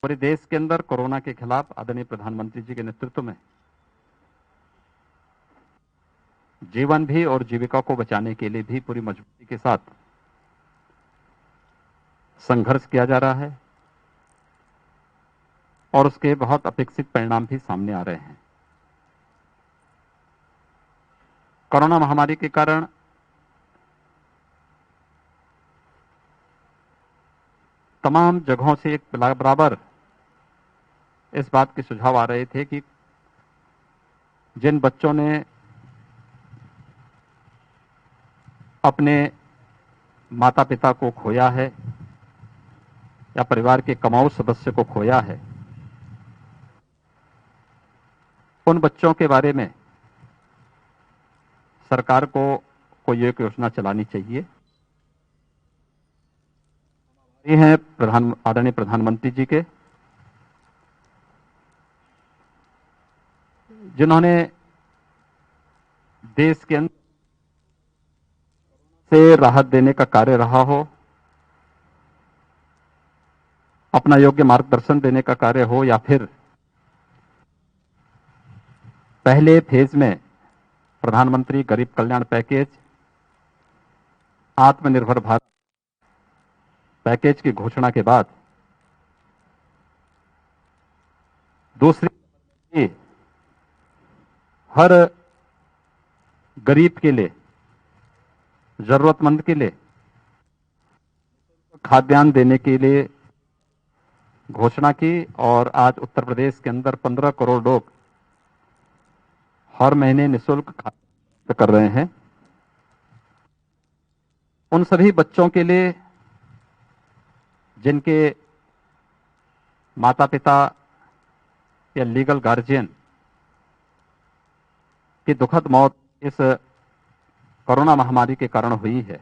पूरे देश के अंदर कोरोना के खिलाफ आदरणीय प्रधानमंत्री जी के नेतृत्व में जीवन भी और जीविका को बचाने के लिए भी पूरी मजबूती के साथ संघर्ष किया जा रहा है और उसके बहुत अपेक्षित परिणाम भी सामने आ रहे हैं। कोरोना महामारी के कारण तमाम जगहों से एक बराबर इस बात के सुझाव आ रहे थे कि जिन बच्चों ने अपने माता पिता को खोया है या परिवार के कमाऊ सदस्य को खोया है, उन बच्चों के बारे में सरकार को कोई एक योजना चलानी चाहिए। ये हैं आदरणीय प्रधानमंत्री जी के, जिन्होंने देश के अंदर से राहत देने का कार्य रहा हो, अपना योग्य मार्गदर्शन देने का कार्य हो, या फिर पहले फेज में प्रधानमंत्री गरीब कल्याण पैकेज, आत्मनिर्भर भारत पैकेज की घोषणा के बाद दूसरी हर गरीब के लिए, जरूरतमंद के लिए खाद्यान्न देने के लिए घोषणा की। और आज उत्तर प्रदेश के अंदर 15 करोड़ लोग हर महीने निःशुल्क खाद्यान्न कर रहे हैं। उन सभी बच्चों के लिए जिनके माता पिता या लीगल गार्जियन की दुखद मौत इस कोरोना महामारी के कारण हुई है,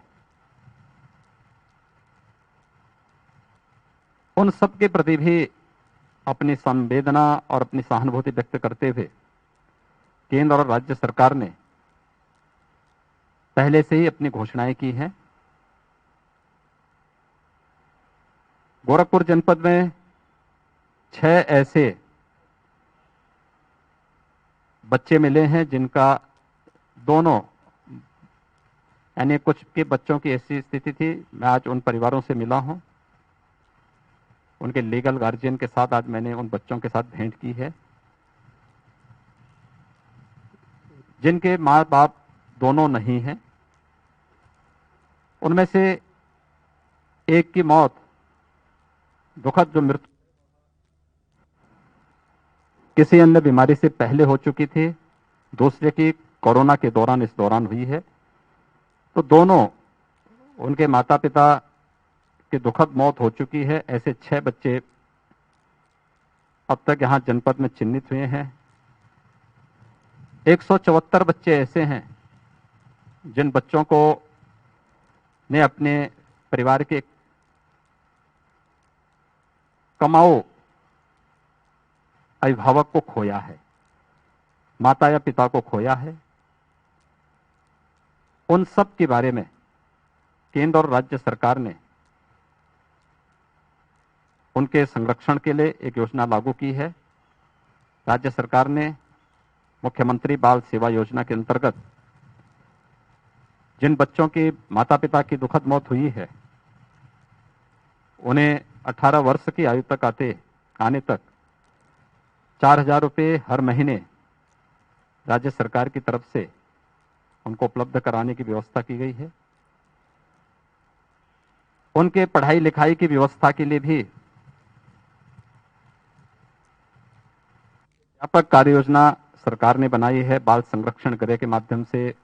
उन सब के प्रति भी अपनी संवेदना और अपनी सहानुभूति व्यक्त करते हुए केंद्र और राज्य सरकार ने पहले से ही अपनी घोषणाएं की हैं। गोरखपुर जनपद में 6 ऐसे बच्चे मिले हैं जिनका दोनों, यानी कुछ के बच्चों की ऐसी स्थिति थी, मैं आज उन परिवारों से मिला हूं, उनके लीगल गार्जियन के साथ आज मैंने उन बच्चों के साथ भेंट की है, जिनके माँ बाप दोनों नहीं हैं। उनमें से एक की मौत, दुखद जो मृत्यु किसी अन्य बीमारी से पहले हो चुकी थी, दूसरे की कोरोना के दौरान इस दौरान हुई है। तो दोनों, उनके माता पिता की दुखद मौत हो चुकी है। ऐसे 6 बच्चे अब तक यहां जनपद में चिन्हित हुए हैं। 174 बच्चे ऐसे हैं जिन बच्चों को ने अपने परिवार के कमाऊ अभिभावक को खोया है, माता या पिता को खोया है। उन सब के बारे में केंद्र और राज्य सरकार ने उनके संरक्षण के लिए एक योजना लागू की है। राज्य सरकार ने मुख्यमंत्री बाल सेवा योजना के अंतर्गत जिन बच्चों के माता पिता की दुखद मौत हुई है, उन्हें 18 वर्ष की आयु तक आने तक 4,000 रुपये हर महीने राज्य सरकार की तरफ से उनको उपलब्ध कराने की व्यवस्था की गई है। उनके पढ़ाई लिखाई की व्यवस्था के लिए भी व्यापक कार्य योजना सरकार ने बनाई है। बाल संरक्षण गृह के माध्यम से,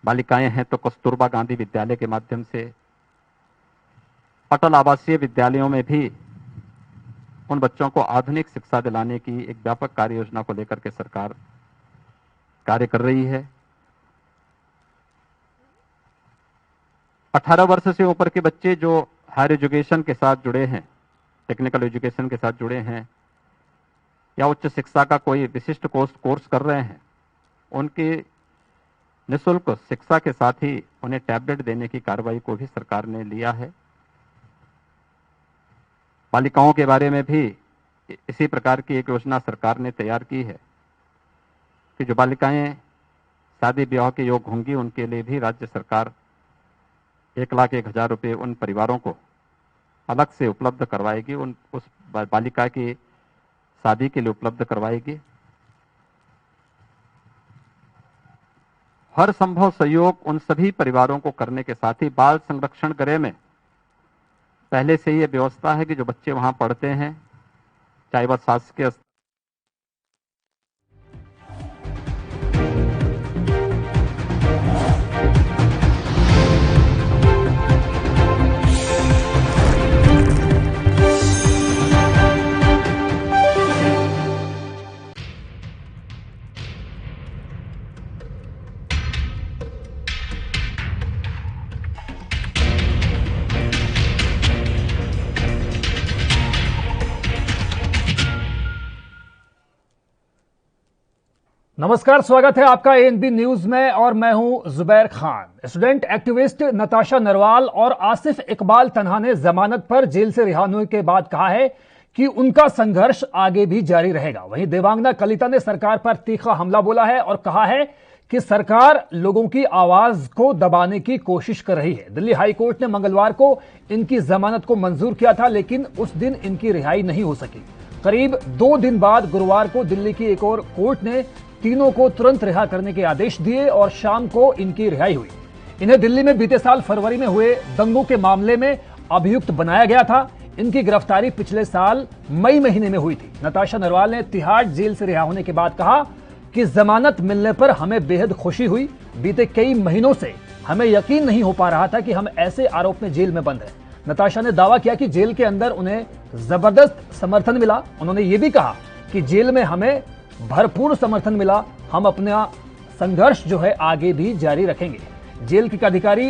बालिकाएं हैं तो कस्तूरबा गांधी विद्यालय के माध्यम से, अटल आवासीय विद्यालयों में भी उन बच्चों को आधुनिक शिक्षा दिलाने की एक व्यापक कार्य योजना को लेकर के सरकार कार्य कर रही है। 18 वर्ष से ऊपर के बच्चे जो हायर एजुकेशन के साथ जुड़े हैं, टेक्निकल एजुकेशन के साथ जुड़े हैं, या उच्च शिक्षा का कोई विशिष्ट कोर्स कर रहे हैं, उनके निःशुल्क शिक्षा के साथ ही उन्हें टैबलेट देने की कार्रवाई को भी सरकार ने लिया है। बालिकाओं के बारे में भी इसी प्रकार की एक योजना सरकार ने तैयार की है कि जो बालिकाएं शादी ब्याह के योग होंगी उनके लिए भी राज्य सरकार 1,01,000 रुपये उन परिवारों को अलग से उपलब्ध करवाएगी, उस बालिका की शादी के लिए उपलब्ध करवाएगी। हर संभव सहयोग उन सभी परिवारों को करने के साथ ही बाल संरक्षण गृह में पहले से ये व्यवस्था है कि जो बच्चे वहां पढ़ते हैं, चाहे वह शासकीय नमस्कार, स्वागत है आपका एएनबी न्यूज में और मैं हूं जुबैर खान। स्टूडेंट एक्टिविस्ट नताशा नरवाल और आसिफ इकबाल तन्हा ने जमानत पर जेल से रिहा होने के बाद कहा है कि उनका संघर्ष आगे भी जारी रहेगा। वहीं देवांगना कलिता ने सरकार पर तीखा हमला बोला है और कहा है कि सरकार लोगों की आवाज को दबाने की कोशिश कर रही है। दिल्ली हाई कोर्ट ने मंगलवार को इनकी जमानत को मंजूर किया था, लेकिन उस दिन इनकी रिहाई नहीं हो सकी। करीब 2 दिन बाद गुरुवार को दिल्ली की एक और कोर्ट ने तीनों को तुरंत रिहा करने के आदेश दिए और शाम को इनकी रिहाई हुई। इन्हें दिल्ली में बीते साल फरवरी में हुए दंगों के मामले में अभियुक्त बनाया गया था। इनकी गिरफ्तारी पिछले साल मई महीने में हुई थी। नताशा नरवाल ने तिहाड़ जेल से रिहा होने के बाद कहा कि जमानत मिलने पर हमें बेहद खुशी हुई। बीते कई महीनों से हमें यकीन नहीं हो पा रहा था कि हम ऐसे आरोप में जेल में बंद हैं। नताशा ने दावा किया कि जेल के अंदर उन्हें जबरदस्त समर्थन मिला। उन्होंने ये भी कहा कि जेल में हमें भरपूर समर्थन मिला, हम अपना संघर्ष जो है आगे भी जारी रखेंगे। जेल के अधिकारी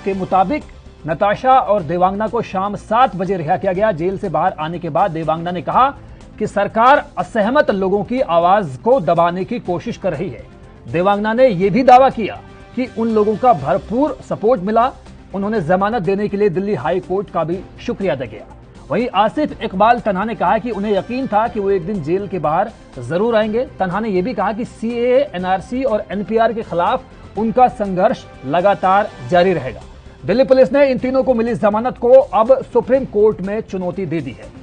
के मुताबिक नताशा और देवांगना को शाम 7 बजे रिहा किया गया। जेल से बाहर आने के बाद देवांगना ने कहा कि सरकार असहमत लोगों की आवाज को दबाने की कोशिश कर रही है। देवांगना ने यह भी दावा किया कि उन लोगों का भरपूर सपोर्ट मिला। उन्होंने जमानत देने के लिए दिल्ली हाई कोर्ट का भी शुक्रिया अदा किया। वहीं आसिफ इकबाल तन्हा ने कहा कि उन्हें यकीन था कि वो एक दिन जेल के बाहर जरूर आएंगे। तन्हा ने यह भी कहा कि सीएए, एनआरसी और एनपीआर के खिलाफ उनका संघर्ष लगातार जारी रहेगा। दिल्ली पुलिस ने इन तीनों को मिली जमानत को अब सुप्रीम कोर्ट में चुनौती दे दी है।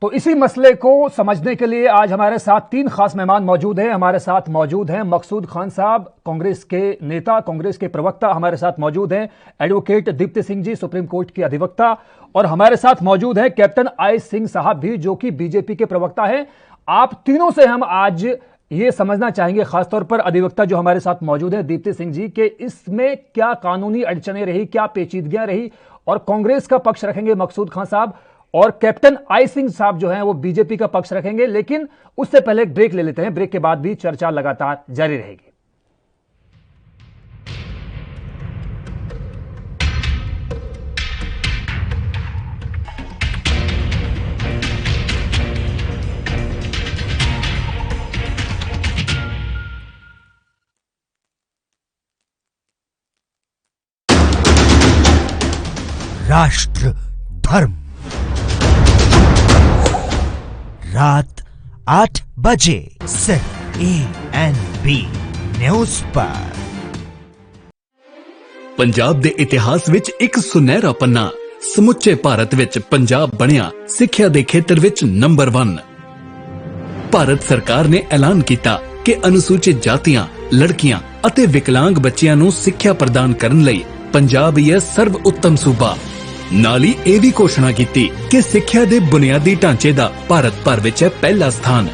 तो इसी मसले को समझने के लिए आज हमारे साथ 3 खास मेहमान मौजूद हैं। हमारे साथ मौजूद हैं मकसूद खान साहब, कांग्रेस के नेता, कांग्रेस के प्रवक्ता। हमारे साथ मौजूद हैं advocate Deepti Singh ji, supreme court के अधिवक्ता। और हमारे साथ मौजूद हैं कैप्टन आई सिंह साहब भी, जो कि बीजेपी के प्रवक्ता हैं। आप तीनों से हम आज ये समझना चाहेंगे, खासतौर पर अधिवक्ता जो हमारे साथ मौजूद है दीप्ति सिंह जी, कि इसमें क्या कानूनी अड़चने रही, क्या पेचीदगियां रही, और कांग्रेस का पक्ष रखेंगे मकसूद खान साहब, और कैप्टन आई सिंह साहब जो हैं वो बीजेपी का पक्ष रखेंगे। लेकिन उससे पहले एक ब्रेक ले लेते हैं। ब्रेक के बाद भी चर्चा लगातार जारी रहेगी। राष्ट्र धर्म, रात 8 बजे सिर्फ एएनबी न्यूज़ पर। पंजाब दे इतिहास विच एक सुनहरा पन्ना, समुचे भारत विच पंजाब बनिया सिक्ख्या दे खेतर विच नंबर 1। भारत सरकार ने ऐलान किया कि अनुसूचित जातियां, लड़कियां अते विकलांग बच्चियां नूं सिक्ख्या प्रदान करन लई पंजाब ही सर्व उत्तम सूबा। नाल ही ਇਹ ਵੀ घोषणा की कि सिक्ख्या दे बुनियादी ढांचे दा भारत भर विच है पहला स्थान।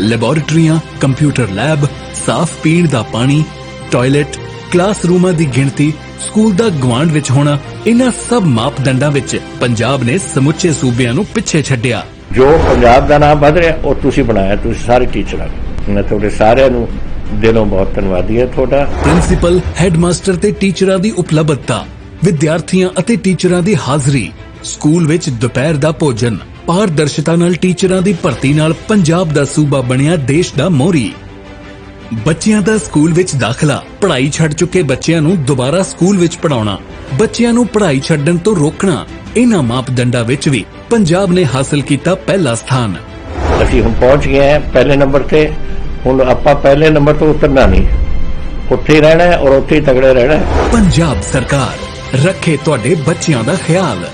लैबोरेटरियां, कंप्यूटर लैब, साफ पीण दा पानी, टॉयलेट, क्लासरूमां दी गिणती, स्कूल दा गवांढ विच होना, इन्हां सब मापदंडां विच पंजाब ने समुचे सूबिਆਂ ਨੂੰ ਪਿੱਛੇ ਛੱਡਿਆ। जो पंजाब का नाम वध रहा ਉਹ ਤੁਸੀਂ ਬਣਾਇਆ, ਤੁਸੀਂ ਸਾਰੇ ਟੀਚਰਾਂ ਨੇ। ਮੈਂ ਤੁਹਾਡੇ ਸਾਰਿਆਂ ਨੂੰ ਦਿਲੋਂ ਬਹੁਤ ਧੰਨਵਾਦੀ ਹਾਂ ਤੁਹਾਡਾ। प्रिंसीपल, हैडमास्टर ते टीचरां दी उपलब्धता, ਵਿਦਿਆਰਥੀਆਂ ਅਤੇ ਟੀਚਰਾਂ ਦੀ ਹਾਜ਼ਰੀ, ਸਕੂਲ ਵਿੱਚ ਦੁਪਹਿਰ ਦਾ ਭੋਜਨ, ਪਾਰਦਰਸ਼ਤਾ ਨਾਲ ਟੀਚਰਾਂ ਦੀ ਭਰਤੀ ਨਾਲ ਪੰਜਾਬ ਦਾ ਸੂਬਾ ਬਣਿਆ ਦੇਸ਼ ਦਾ ਮੋਹਰੀ। ਬੱਚਿਆਂ ਦਾ ਸਕੂਲ ਵਿੱਚ ਦਾਖਲਾ, ਪੜ੍ਹਾਈ ਛੱਡ ਚੁੱਕੇ ਬੱਚਿਆਂ ਨੂੰ ਦੁਬਾਰਾ ਸਕੂਲ ਵਿੱਚ ਪੜਾਉਣਾ, ਬੱਚਿਆਂ ਨੂੰ ਪੜ੍ਹਾਈ ਛੱਡਣ ਤੋਂ ਰੋਕਣਾ, ਇਹਨਾਂ ਮਾਪਦੰਡਾਂ ਵਿੱਚ ਵੀ ਪੰਜਾਬ ਨੇ ਹਾਸਲ ਕੀਤਾ ਪਹਿਲਾ ਸਥਾਨ। ਅਸੀਂ ਹੁਣ ਪਹੁੰਚ ਗਏ ਹਾਂ ਪਹਿਲੇ ਨੰਬਰ ਤੇ। ਹੁਣ ਆਪਾਂ ਪਹਿਲੇ ਨੰਬਰ ਤੋਂ ਉਤਰਨਾ ਨਹੀਂ, ਉੱਥੇ ਹੀ ਰਹਿਣਾ ਹੈ ਔਰ ਉੱਥੇ ਹੀ ਤਗੜੇ ਰਹਿਣਾ ਹੈ। ਪੰਜਾਬ ਸਰਕਾਰ ਰੱਖੇ ਤੁਹਾਡੇ ਬੱਚਿਆਂ ਦਾ ਖਿਆਲ।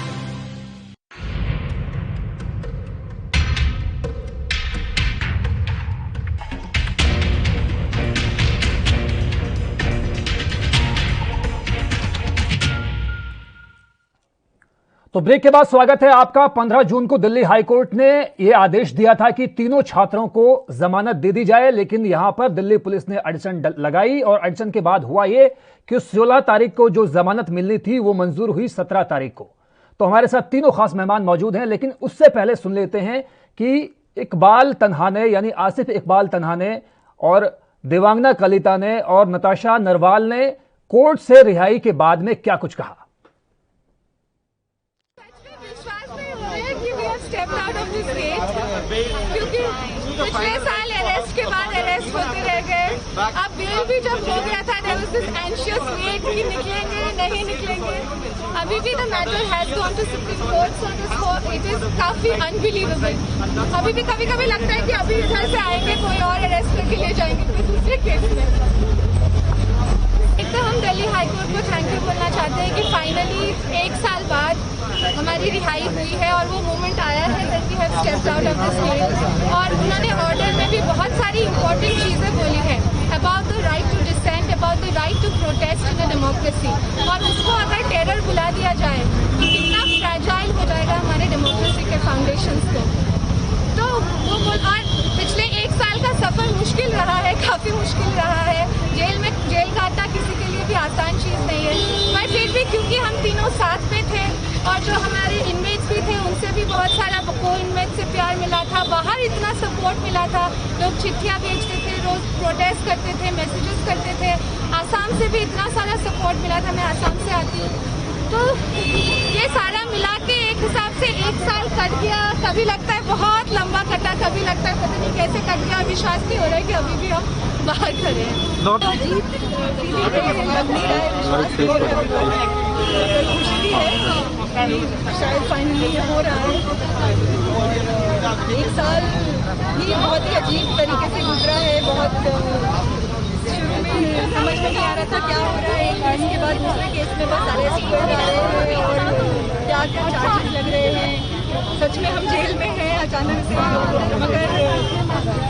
तो ब्रेक के बाद स्वागत है आपका। 15 जून को दिल्ली हाईकोर्ट ने यह आदेश दिया था कि तीनों छात्रों को जमानत दे दी जाए, लेकिन यहां पर दिल्ली पुलिस ने अड़चन लगाई और अड़चन के बाद हुआ यह कि 16 तारीख को जो जमानत मिलनी थी वो मंजूर हुई 17 तारीख को। तो हमारे साथ तीनों खास मेहमान मौजूद हैं, लेकिन उससे पहले सुन लेते हैं कि इकबाल तन्हाने यानी आसिफ इकबाल तन्हाने और देवांगना कलिता ने और नताशा नरवाल ने कोर्ट से रिहाई के बाद में क्या कुछ कहा। क्योंकि पिछले साल अरेस्ट के बाद अरेस्ट होते रह गए, अब बेल भी जब हो गया था there was this anxious wait कि निकलेंगे नहीं निकलेंगे। अभी भी the matter has gone to Supreme Court, so it is काफी unbelievable। अभी भी कभी कभी लगता है कि अभी इधर से आएंगे कोई और अरेस्ट करके ले जाएंगे कोई दूसरे केस में। एक तो हम दिल्ली हाईकोर्ट को थैंक यू बोलना चाहते हैं कि फाइनली 1 साल बाद हमारी रिहाई हुई है और वो मोमेंट आया है that we have stepped out of this case। और उन्होंने ऑर्डर में भी बहुत सारी इंपॉर्टेंट चीज़ें बोली है about the right to dissent, about the right to protest in a democracy। और उसको अगर टेरर बुला दिया जाए तो कितना फ्रैजाइल हो जाएगा हमारे डेमोक्रेसी के फाउंडेशंस को। तो वो और पिछले 1 साल का सफ़र मुश्किल रहा है, काफ़ी मुश्किल रहा है। जेल काटना किसी के लिए भी आसान चीज़ नहीं है, पर फिर भी क्योंकि हम तीनों साथ में थे और जो हमारे इनमेट्स भी थे उनसे भी बहुत सारा को इनमेट से प्यार मिला था, बाहर इतना सपोर्ट मिला था, लोग चिट्ठियाँ भेजते थे, रोज़ प्रोटेस्ट करते थे, मैसेजेस करते थे। आसाम से भी इतना सारा सपोर्ट मिला था, मैं आसाम से आती हूँ। तो ये सारा मिला के एक हिसाब से 1 साल कट गया। कभी लगता है बहुत लंबा कटा, कभी लगता है पता नहीं कैसे कट गया। विश्वास नहीं हो रहा है कि अभी भी हम बाहर खड़े हैं। खुशी भी है, शायद फाइनली ये हो रहा है। 1 साल ही बहुत ही अजीब तरीके से गुजरा है। बहुत शुरू में समझ में नहीं आ रहा था क्या हो रहा है, केस के बाद दूसरे केस में बस अरेस्ट हो जा रहे हैं और क्या क्या चार्जेस लग रहे हैं। सच में हम जेल में हैं अचानक से, मगर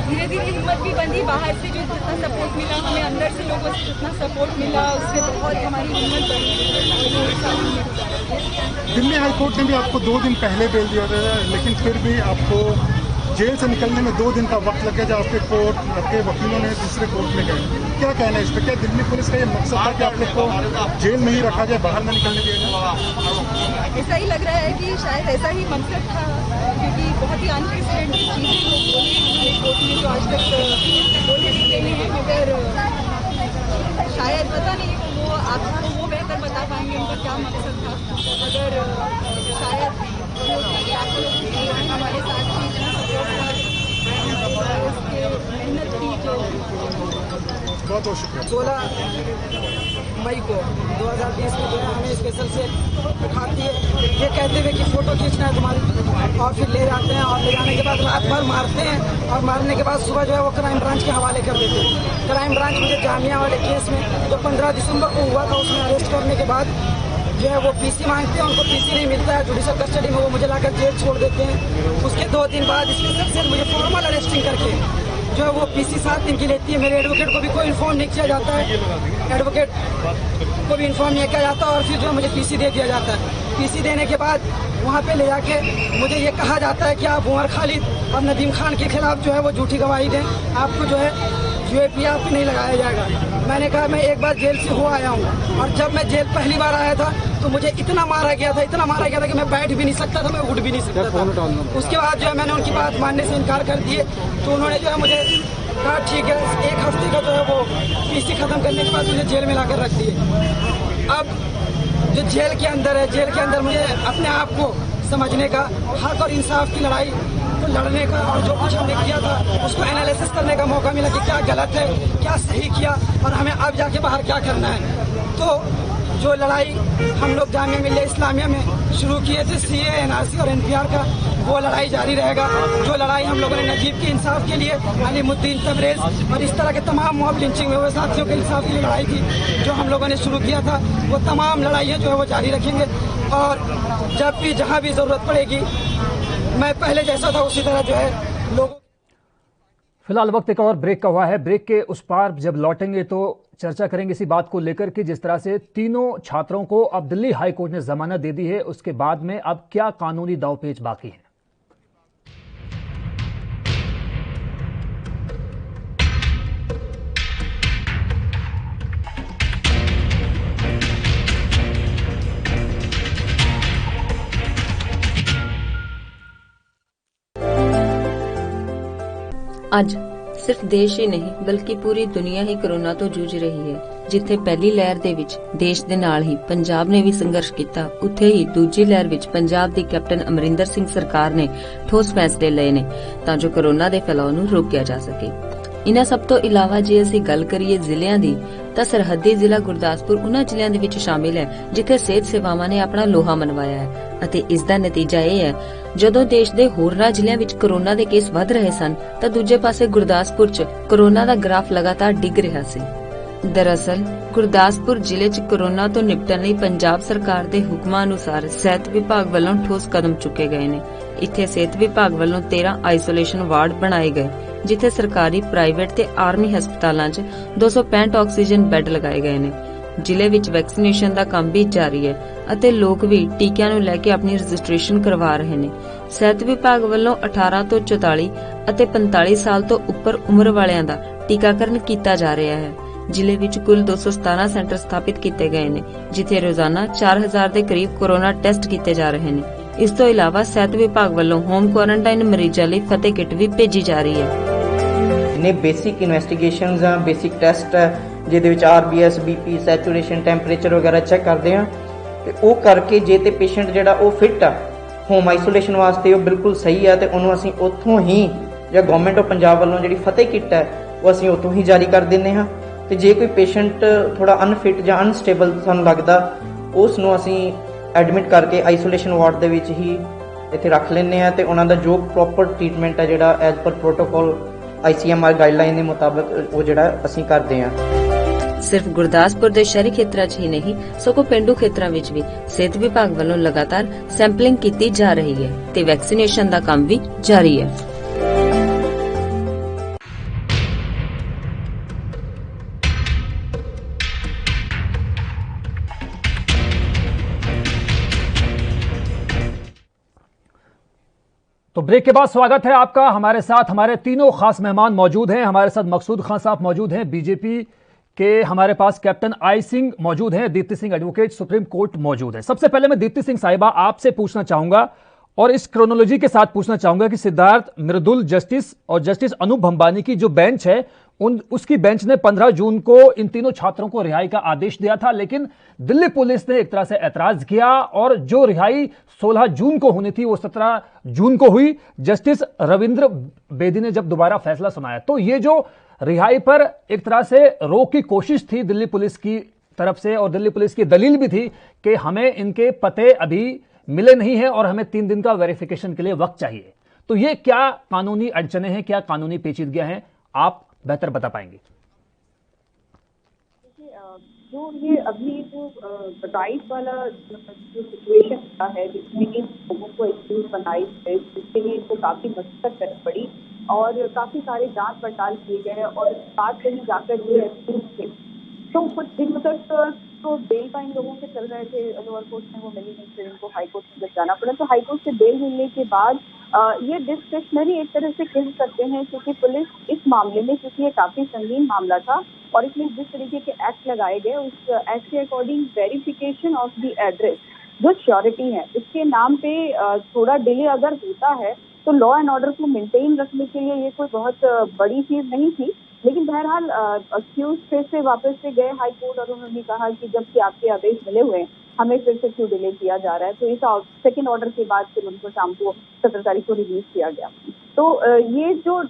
धीरे धीरे हिम्मत भी बंधी। बाहर से जो जितना सपोर्ट मिला हमें, अंदर से लोगों से जितना सपोर्ट मिला, उससे बहुत हमारी हिम्मत बनी। दिल्ली हाईकोर्ट ने भी आपको 2 दिन पहले बेल दिया था, लेकिन फिर भी आपको जेल से निकलने में 2 दिन का वक्त लग गया, जब आपके कोर्ट आपके वकीलों ने दूसरे कोर्ट में गए। क्या कहना है इस पर? क्या दिल्ली पुलिस का ये मकसद था कि आप लोग को जेल में ही रखा जाए, बाहर न निकलने दिया जाए? ऐसा ही लग रहा है कि शायद ऐसा ही मकसद था, क्योंकि बहुत ही अनप्रेसिडेंटेड चीज़ें कोर्ट में जो आज तक बोले भी गए हैं, मगर शायद पता नहीं वो आपको वो बेहतर बता पाएंगे उनका क्या मकसद था। मगर शायद हमारे साथ मेहनत की जो बहुत बहुत शुक्रिया। 16 मई को 2020 में जो है हमें स्पेशल से उठाती है, ये कहते हुए कि फ़ोटो खींचना है तुम्हारी, और फिर ले जाते हैं और ले जाने के बाद रात भर मारते हैं और मारने के बाद सुबह जो है वो क्राइम ब्रांच के हवाले कर देते हैं। क्राइम ब्रांच मुझे जामिया वाले केस में जो 15 दिसंबर को हुआ था उसमें अरेस्ट करने के बाद जो है वो पीसी मांगते हैं, उनको पीसी नहीं मिलता है, जुडिशल कस्टडी में वो मुझे लाकर जेल छोड़ देते हैं। उसके 2 दिन बाद स्पेशल सेल मुझे फॉर्मल अरेस्टिंग करके जो है वो पीसी 7 दिन की लेती है। मेरे एडवोकेट को भी कोई इन्फॉर्म नहीं किया जाता है, एडवोकेट को भी इन्फॉर्म नहीं किया जाता, और फिर जो है मुझे पीसी दे दिया जाता है। पीसी देने के बाद वहाँ पे ले जाके मुझे ये कहा जाता है कि आप उमर खालिद और नदीम खान के खिलाफ जो है वो झूठी गवाही दें, आपको जो है यूएपी आप नहीं लगाया जाएगा। मैंने कहा मैं एक बार जेल से हो आया हूँ, और जब मैं जेल पहली बार आया था तो मुझे इतना मारा गया था, इतना मारा गया था कि मैं बैठ भी नहीं सकता था, मैं उठ भी नहीं सकता था। उसके बाद जो है मैंने उनकी बात मानने से इनकार कर दिए, तो उन्होंने जो है मुझे कहा ठीक है 1 हफ्ते का जो है वो पीसी ख़त्म करने के बाद मुझे जेल में लाकर रख दिए। अब जो जेल के अंदर है, जेल के अंदर मुझे अपने आप को समझने का, हक और इंसाफ की लड़ाई को लड़ने का और जो कुछ हमने किया था उसको एनालिसिस करने का मौका मिला कि क्या गलत है, क्या सही किया और हमें अब जाके बाहर क्या करना है। तो जो लड़ाई हम लोग जामिया मिल्लिया इस्लामिया में शुरू किए थे सीए, एनआरसी और एनपीआर का, वो लड़ाई जारी रहेगा। जो लड़ाई हम लोगों ने नजीब के इंसाफ के लिए, अलीमुद्दीन, तबरेज और इस तरह के तमाम मॉब लिंचिंग में हुए साथियों के इंसाफ की लड़ाई थी जो हम लोगों ने शुरू किया था, वो तमाम लड़ाइयाँ जो है वो जारी रखेंगे। और जब भी जहाँ भी जरूरत पड़ेगी, मैं पहले जैसा था उसी तरह जो है लोगों। फिलहाल वक्त एक और ब्रेक का हुआ है। ब्रेक के उस पार जब लौटेंगे तो चर्चा करेंगे इसी बात को लेकर कि जिस तरह से तीनों छात्रों को अब दिल्ली हाई कोर्ट ने जमानत दे दी है, उसके बाद में अब क्या कानूनी दांवपेच बाकी है। ਅੱਜ ਸਿਰਫ ਦੇਸ਼ ਹੀ ਨਹੀਂ ਬਲਕਿ ਪੂਰੀ ਦੁਨੀਆ ਹੀ ਕੋਰੋਨਾ ਤੋਂ ਜੂਝ ਰਹੀ ਹੈ। ਜਿੱਥੇ ਪਹਿਲੀ ਲਹਿਰ ਦੇ ਵਿੱਚ ਦੇਸ਼ ਦੇ ਨਾਲ ਹੀ ਪੰਜਾਬ ਨੇ ਵੀ ਸੰਘਰਸ਼ ਕੀਤਾ, ਉੱਥੇ ਹੀ ਦੂਜੀ ਲਹਿਰ ਵਿੱਚ ਪੰਜਾਬ ਦੀ ਕੈਪਟਨ ਅਮਰਿੰਦਰ ਸਿੰਘ ਸਰਕਾਰ ਨੇ ਠੋਸ ਫੈਸਲੇ ਲਏ ਨੇ ਤਾਂ ਜੋ ਕੋਰੋਨਾ ਦੇ ਫੈਲਾਅ ਨੂੰ ਰੋਕਿਆ ਜਾ ਸਕੇ। ਇਨ੍ਹਾਂ ਸਭ ਤੋਂ ਇਲਾਵਾ ਜੇ ਅਸੀਂ ਗੱਲ ਕਰੀਏ ਜ਼ਿਲ੍ਹਿਆਂ ਦੀ ਤਾਂ ਸਰਹੱਦੀ ਜ਼ਿਲ੍ਹਾ ਗੁਰਦਾਸਪੁਰ ਉਹਨਾਂ ਜ਼ਿਲ੍ਹਿਆਂ ਦੇ ਵਿੱਚ ਸ਼ਾਮਿਲ ਹੈ ਜਿੱਥੇ ਸਿਹਤ ਸੇਵਾਵਾਂ ਨੇ ਆਪਣਾ ਲੋਹਾ ਮਨਵਾਇਆ ਹੈ ਅਤੇ ਇਸ ਦਾ ਨਤੀਜਾ ਇਹ ਹੈ ਜਦੋਂ ਦੇਸ਼ ਦੇ ਹੋਰਨਾਂ ਜ਼ਿਲ੍ਹਿਆਂ ਵਿੱਚ ਕੋਰੋਨਾ ਦੇ ਕੇਸ ਵਧ ਰਹੇ ਸਨ ਤਾਂ ਦੂਜੇ ਪਾਸੇ ਗੁਰਦਾਸਪੁਰ 'ਚ ਕੋਰੋਨਾ ਦਾ ਗ੍ਰਾਫ ਲਗਾਤਾਰ ਡਿੱਗ ਰਿਹਾ ਸੀ। ਦਰਅਸਲ ਗੁਰਦਾਸਪੁਰ ਜ਼ਿਲ੍ਹੇ 'ਚ ਕੋਰੋਨਾ ਤੋਂ ਨਿਪਟਣ ਲਈ ਪੰਜਾਬ ਸਰਕਾਰ ਦੇ ਹੁਕਮਾਂ ਅਨੁਸਾਰ ਸਿਹਤ ਵਿਭਾਗ ਵੱਲੋਂ ਠੋਸ ਕਦਮ ਚੁੱਕੇ ਗਏ ਨੇ। ਇੱਥੇ ਸਿਹਤ ਵਿਭਾਗ ਵੱਲੋਂ 13 ਆਈਸੋਲੇਸ਼ਨ ਵਾਰਡ ਬਣਾਏ ਗਏ ਜਿੱਥੇ ਸਰਕਾਰੀ, ਪ੍ਰਾਈਵੇਟ ਤੇ ਆਰਮੀ ਹਸਪਤਾਲਾਂ 'ਚ 265 ਆਕਸੀਜਨ ਬੈੱਡ ਲਗਾਏ ਗਏ ਨੇ। ਜ਼ਿਲ੍ਹੇ ਵਿੱਚ ਵੈਕਸੀਨੇਸ਼ਨ ਦਾ ਕੰਮ ਵੀ ਜਾਰੀ ਹੈ ਅਤੇ ਲੋਕ ਵੀ ਟੀਕਿਆਂ ਨੂੰ ਲੈ ਕੇ ਆਪਣੀ ਰਜਿਸਟ੍ਰੇਸ਼ਨ ਕਰਵਾ ਰਹੇ ਨੇ। ਸਿਹਤ ਵਿਭਾਗ ਵੱਲੋਂ 18 ਤੋਂ 44 ਅਤੇ 45 ਸਾਲ ਤੋਂ ਉੱਪਰ ਉਮਰ ਵਾਲਿਆਂ ਦਾ ਟੀਕਾਕਰਨ ਕੀਤਾ ਜਾ ਰਿਹਾ ਹੈ। ਜ਼ਿਲ੍ਹੇ ਵਿੱਚ ਕੁੱਲ 217 ਸੈਂਟਰ ਸਥਾਪਿਤ ਕੀਤੇ ਗਏ ਨੇ ਜਿੱਥੇ ਰੋਜ਼ਾਨਾ 4000 ਦੇ ਕਰੀਬ ਕੋਰੋਨਾ ਟੈਸਟ ਕੀਤੇ ਜਾ ਰਹੇ ਨੇ। ਇਸ ਤੋਂ ਇਲਾਵਾ ਸਿਹਤ ਵਿਭਾਗ ਵੱਲੋਂ ਹੋਮ ਕੁਆਰੰਟਾਈਨ ਮਰੀਜ਼ਾਂ ਲਈ ਫਤਿਹ ਕਿੱਟ ਵੀ ਭੇਜੀ ਜਾ ਰਹੀ ਹੈ। ਨੇ ਬੇਸਿਕ ਇਨਵੈਸਟੀਗੇਸ਼ਨਸ ਆ, ਬੇਸਿਕ ਟੈਸਟ ਹੈ ਜਿਹਦੇ ਵਿੱਚ RBS, BP, ਸੈਚੂਰੇਸ਼ਨ, ਟੈਂਪਰੇਚਰ ਵਗੈਰਾ ਚੈੱਕ ਕਰਦੇ ਆ ਤੇ ਉਹ ਕਰਕੇ ਜੇ ਤੇ ਪੇਸ਼ੈਂਟ ਜਿਹੜਾ ਉਹ ਫਿੱਟ ਆ ਹੋਮ ਆਈਸੋਲੇਸ਼ਨ ਵਾਸਤੇ, ਉਹ ਬਿਲਕੁਲ ਸਹੀ ਆ ਤੇ ਉਹਨੂੰ ਅਸੀਂ ਉੱਥੋਂ ਹੀ ਜਾਂ ਗਵਰਨਮੈਂਟ ਆਫ ਪੰਜਾਬ ਵੱਲੋਂ ਜਿਹੜੀ ਫਤਿਹ ਕਿੱਟ ਹੈ ਉਹ ਅਸੀਂ ਉੱਥੋਂ ਹੀ ਜਾਰੀ ਕਰ ਦਿੰਦੇ ਹਾਂ। ਤੇ ਜੇ ਕੋਈ ਪੇਸ਼ੈਂਟ ਥੋੜਾ ਅਨਫਿਟ ਜਾਂ ਅਨਸਟੇਬਲ ਸਾਨੂੰ ਲੱਗਦਾ ਉਸ ਨੂੰ ਅਸੀਂ ਐਡਮਿਟ ਕਰਕੇ ਆਈਸੋਲੇਸ਼ਨ ਵਾਰਡ ਦੇ ਵਿੱਚ ਹੀ ਇੱਥੇ ਰੱਖ ਲੈਂਦੇ ਆ ਤੇ ਉਹਨਾਂ ਦਾ ਜੋ ਪ੍ਰੋਪਰ ਟ੍ਰੀਟਮੈਂਟ ਹੈ ਜਿਹੜਾ as per protocol ICMR guideline ਦੇ ਮੁਤਾਬਕ ਉਹ ਜਿਹੜਾ ਅਸੀਂ ਕਰਦੇ ਆ। ਸਿਰਫ ਗੁਰਦਾਸਪੁਰ ਦੇ ਸ਼ਹਿਰੀ ਖੇਤਰਾਂ 'ਚ ਹੀ ਨਹੀਂ ਸਗੋਂ ਪਿੰਡੂ ਖੇਤਰਾਂ ਵਿੱਚ ਵੀ ਸਿਹਤ ਵਿਭਾਗ ਵੱਲੋਂ ਲਗਾਤਾਰ ਸੈਂਪਲਿੰਗ ਕੀਤੀ ਜਾ ਰਹੀ ਹੈ ਤੇ ਵੈਕਸੀਨੇਸ਼ਨ ਦਾ ਕੰਮ ਵੀ ਜਾਰੀ ਹੈ। तो ब्रेक के बाद स्वागत है आपका। हमारे साथ हमारे तीनों खास मेहमान मौजूद हैं। हमारे साथ मकसूद खान साहब मौजूद हैं बीजेपी के, हमारे पास कैप्टन आई सिंह मौजूद हैं, Deepti Singh advocate supreme court मौजूद है। सबसे पहले मैं दीप्ति सिंह साहिबा आपसे पूछना चाहूंगा और इस क्रोनोलॉजी के साथ पूछना चाहूंगा कि सिद्धार्थ मृदुल जस्टिस और जस्टिस अनूप भंबानी की जो बेंच है उसकी बेंच ने 15 जून को इन तीनों छात्रों को रिहाई का आदेश दिया था, लेकिन दिल्ली पुलिस ने एक तरह से ऐतराज किया और जो रिहाई 16 जून को होनी थी वो 17 जून को हुई। जस्टिस रविंद्र बेदी ने जब दोबारा फैसला सुनाया तो ये जो रिहाई पर एक तरह से रोक की कोशिश थी दिल्ली पुलिस की तरफ से और दिल्ली पुलिस की दलील भी थी कि हमें इनके पते अभी मिले नहीं है और हमें 3 दिन का वेरिफिकेशन के लिए वक्त चाहिए। तो ये क्या कानूनी अड़चने हैं, क्या कानूनी पेचीदगियां हैं, आप बेहतर बता पाएंगे? जो ये अभी जो 22 वाला जो सिचुएशन है जिसमें इन लोगों को एक्सक्यूज बनाई है, जिसके लिए इनको काफी मशक्कत करनी पड़ी और काफी सारे जांच पड़ताल किए गए और बाद में जाकर ये एक्सक्यूज थे। तो कुछ दिनों तक तो बेल का इन लोगों के चल रहे थे, लोअर कोर्ट में वो मिली नहीं, फिर इनको हाई कोर्ट में जाना पड़ा। तो हाई कोर्ट से बेल मिलने के बाद ये डिस्क्रिशनरी एक तरह से कह सकते हैं क्योंकि पुलिस इस मामले में, क्योंकि ये काफी संगीन मामला था और इसमें जिस तरीके के एक्ट लगाए गए उस एक्ट के according verification of the address जो श्योरिटी है इसके नाम पे थोड़ा डिले अगर होता है तो लॉ एंड ऑर्डर को मेंटेन रखने के लिए ये कोई बहुत बड़ी चीज नहीं थी। लेकिन बहरहाल अक्यूज फिर से वापस से गए हाई कोर्ट और उन्होंने कहा कि जबकि आपके आदेश मिले हुए हैं हमें फिर से क्यों डिले किया जा रहा है। तो इस सेकेंड ऑर्डर के बाद फिर उनको शाम को 17 तारीख को रिलीज किया गया। तो ये जो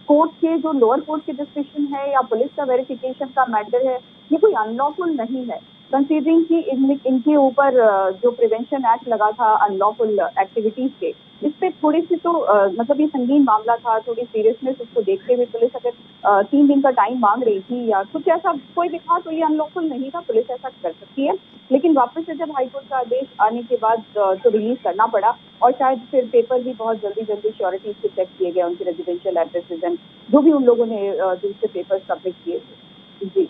कोर्ट के जो लोअर कोर्ट के डिस्कशन है या पुलिस का वेरिफिकेशन का मैटर है, ये कोई अनलॉफुल नहीं है, कंसीडरिंग कि इनके ऊपर जो प्रिवेंशन एक्ट लगा था अनलॉफुल एक्टिविटीज के, इस पे थोड़ी सी तो मतलब ये संगीन मामला था, थोड़ी सीरियसनेस उसको देखते हुए पुलिस अगर 3 दिन का टाइम मांग रही थी या कुछ ऐसा कोई भी था, तो ये अनलॉफुल नहीं था, पुलिस ऐसा कर सकती है। लेकिन वापस से जब हाईकोर्ट का आदेश आने के बाद तो रिलीज करना पड़ा, और शायद फिर पेपर भी बहुत जल्दी श्योरिटीज से चेक किए गए, उनके रेजिडेंशियल एड्रेसेस एंड जो भी उन लोगों ने दूसरे पेपर सबमिट किए थे। जी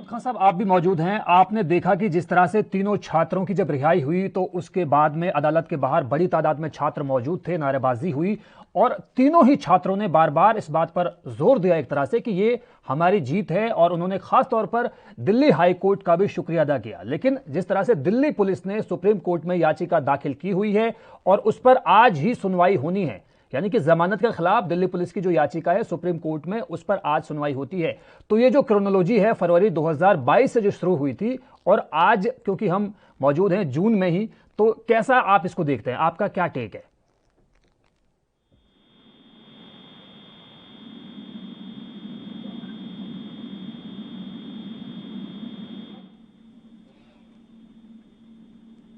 खान साहब, आप भी मौजूद हैं। आपने देखा कि जिस तरह से तीनों छात्रों की जब रिहाई हुई तो उसके बाद में अदालत के बाहर बड़ी तादाद में छात्र मौजूद थे, नारेबाजी हुई और तीनों ही छात्रों ने बार बार इस बात पर जोर दिया एक तरह से कि ये हमारी जीत है, और उन्होंने खास तौर पर दिल्ली हाई कोर्ट का भी शुक्रिया अदा किया। लेकिन जिस तरह से दिल्ली पुलिस ने सुप्रीम कोर्ट में याचिका दाखिल की हुई है और उस पर आज ही सुनवाई होनी है, यानी कि जमानत के खिलाफ दिल्ली पुलिस की जो याचिका है सुप्रीम कोर्ट में, उस पर आज सुनवाई होती है। तो ये जो क्रोनोलॉजी है फरवरी 2022 से जो शुरू हुई थी और आज क्योंकि हम मौजूद हैं जून में ही, तो कैसा आप इसको देखते हैं, आपका क्या टेक है?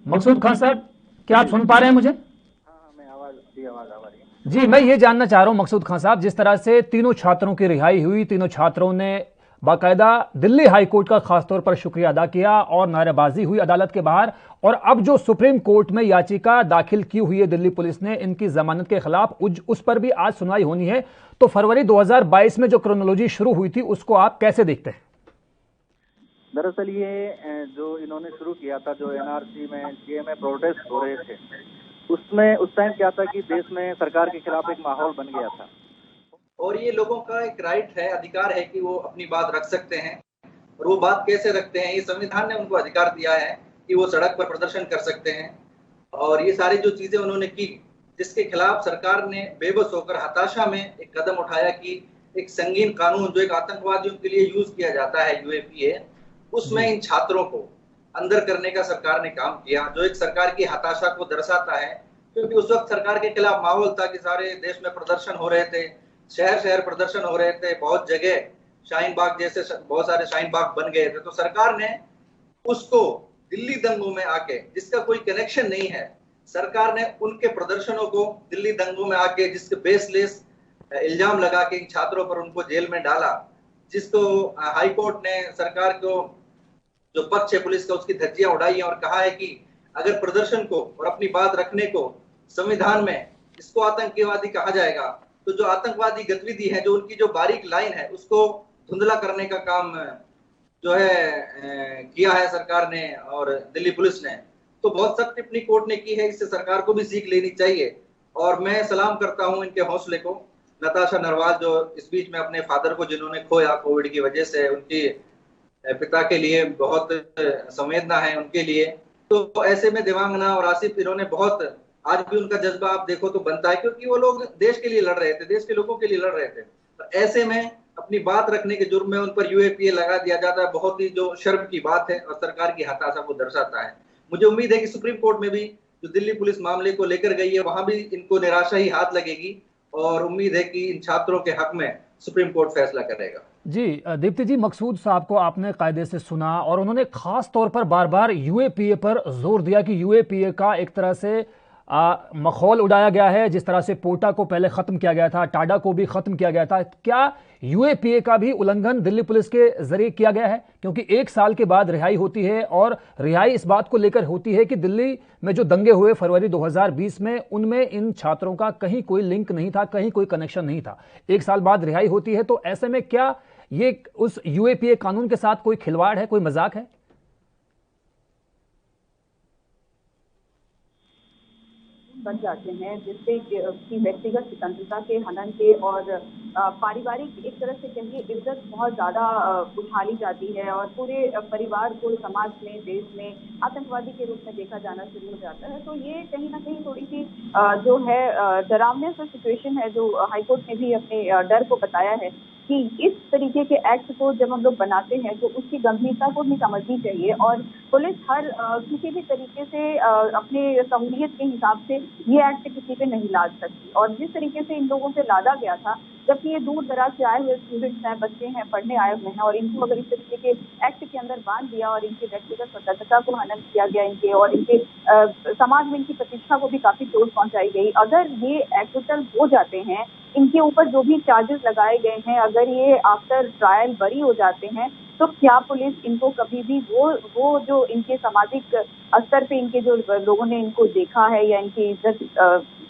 मकसूद खान साहब, क्या आप सुन पा रहे हैं मुझे? आवाज आ रही है जी, मैं ये जानना चाह रहा हूं मकसूद खान साहब, जिस तरह से तीनों छात्रों की रिहाई हुई, तीनों छात्रों ने बाकायदा दिल्ली हाई कोर्ट का खासतौर पर शुक्रिया अदा किया और नारेबाजी हुई अदालत के बाहर, और अब जो सुप्रीम कोर्ट में याचिका दाखिल की हुई है दिल्ली पुलिस ने इनकी जमानत के खिलाफ, उस पर भी आज सुनवाई होनी है। तो फरवरी 2022 में जो क्रोनोलॉजी शुरू हुई थी उसको आप कैसे देखते हैं? दरअसल ये जो इन्होंने शुरू किया था, जो एनआरसी में जेएमए प्रोटेस्ट हो रहे थे, उसमें उस टाइम क्या था कि देश में सरकार के खिलाफ एक माहौल बन गया था, और ये लोगों का एक राइट है, अधिकार है कि वो अपनी बात रख सकते हैं। और वो बात कैसे रखते हैं, ये संविधान ने उनको अधिकार दिया है कि वो सड़क पर प्रदर्शन कर सकते हैं। और ये सारी जो चीजें उन्होंने की, जिसके खिलाफ सरकार ने बेबस होकर हताशा में एक कदम उठाया कि एक संगीन कानून जो एक आतंकवादियों के लिए यूज किया जाता है, यूएपीए, उसमें इन छात्रों को अंदर करने का सरकार ने काम किया, जो एक सरकार की हताशा को दर्शाता है। क्योंकि उस वक्त सरकार के खिलाफ माहौल था कि सारे देश में प्रदर्शन हो रहे थे, शहर शहर प्रदर्शन हो रहे थे, बहुत जगह शाहीन बाग जैसे बहुत सारे शाहीन बाग बन गए थे। तो सरकार ने उसको दिल्ली दंगों में आके, जिसका कोई कनेक्शन नहीं है, सरकार ने उनके प्रदर्शनों को दिल्ली दंगों में आके जिसके बेसलेस इल्जाम लगा के इन छात्रों पर उनको जेल में डाला, जिसको हाई कोर्ट ने सरकार को जो पक्ष है पुलिस का उसकी धज्जियां उड़ाई है और कहा है कि अगर प्रदर्शन को और अपनी बात रखने को संविधान में इसको आतंकवादी कहा जाएगा, तो जो आतंकवादी गतिविधि है, जो उनकी जो बारीक लाइन है, उसको धुंधला करने का काम जो है किया है सरकार ने और दिल्ली पुलिस ने। तो बहुत सख्त टिप्पणी कोर्ट ने की है, इससे सरकार को भी सीख लेनी चाहिए। और मैं सलाम करता हूं इनके हौसले को। नताशा नरवाल जो इस बीच में अपने फादर को जिन्होंने खोया कोविड की वजह से, उनकी पिता के लिए बहुत संवेदना है उनके लिए। तो ऐसे में देवांगना और आसिफ, इन्होंने बहुत, आज भी उनका जज्बा आप देखो तो बनता है, क्योंकि वो लोग देश के लिए लड़ रहे थे, देश के लोगों के लिए लड़ रहे थे। तो ऐसे में अपनी बात रखने के जुर्म में उन पर यूएपीए लगा दिया जाता है, बहुत ही जो शर्म की बात है और सरकार की हताशा को दर्शाता है। मुझे उम्मीद है कि सुप्रीम कोर्ट में भी जो दिल्ली पुलिस मामले को लेकर गई है, वहां भी इनको निराशा ही हाथ लगेगी, और उम्मीद है कि इन छात्रों के हक में सुप्रीम कोर्ट फैसला करेगा। जी दीप्ति जी, मकसूद साहब को आपने कायदे से सुना और उन्होंने खास तौर पर बार बार यूएपीए पर जोर दिया कि यूएपीए का एक तरह से मखौल उड़ाया गया है। जिस तरह से पोटा को पहले खत्म किया गया था, टाडा को भी खत्म किया गया था, क्या यूएपीए का भी उल्लंघन दिल्ली पुलिस के जरिए किया गया है? क्योंकि 1 साल के बाद रिहाई होती है और रिहाई इस बात को लेकर होती है कि दिल्ली में जो दंगे हुए फरवरी 2020 में, उनमें इन छात्रों का कहीं कोई लिंक नहीं था, कहीं कोई कनेक्शन नहीं था। 1 साल बाद रिहाई होती है, तो ऐसे में क्या ये उस यूएपीए कानून के साथ कोई खिलवाड़ है, कोई मजाक है? बन जाते हैं जिससे कि व्यक्तिगत स्वतंत्रता के हनन के और पारिवारिक एक तरह से कहिए इज्जत बहुत ज़्यादा उछाली जाती है और पूरे परिवार को समाज में, देश में आतंकवादी के रूप में देखा जाना शुरू हो जाता है। तो ये कहीं ना कहीं थोड़ी सी जो है डरावने सा सिचुएशन है, जो हाईकोर्ट ने भी अपने डर को बताया है कि इस तरीके के एक्ट को जब हम लोग बनाते हैं तो उसकी गंभीरता को भी समझनी चाहिए। और पुलिस हर किसी भी तरीके से अपने सहूलियत के हिसाब से ये एक्ट किसी पे नहीं लाद सकती। और जिस तरीके से इन लोगों पे लादा गया था, जबकि ये दूर दराज से आए हुए स्टूडेंट्स हैं, बच्चे हैं, पढ़ने आए हुए हैं, और इनको अगर इस तरीके के एक्ट के अंदर बांध दिया और इनकी व्यक्तिगत स्वतंत्रता को हनन किया गया इनके, और इनके समाज में इनकी प्रतिष्ठा को भी काफी चोट पहुंचाई गई। अगर ये एक्विटल हो जाते हैं, इनके ऊपर जो भी चार्जेस लगाए गए हैं, अगर ये आफ्टर ट्रायल बरी हो जाते हैं, तो क्या पुलिस इनको कभी भी वो जो इनके सामाजिक स्तर पे इनके जो लोगों ने इनको देखा है या इनकी इज्जत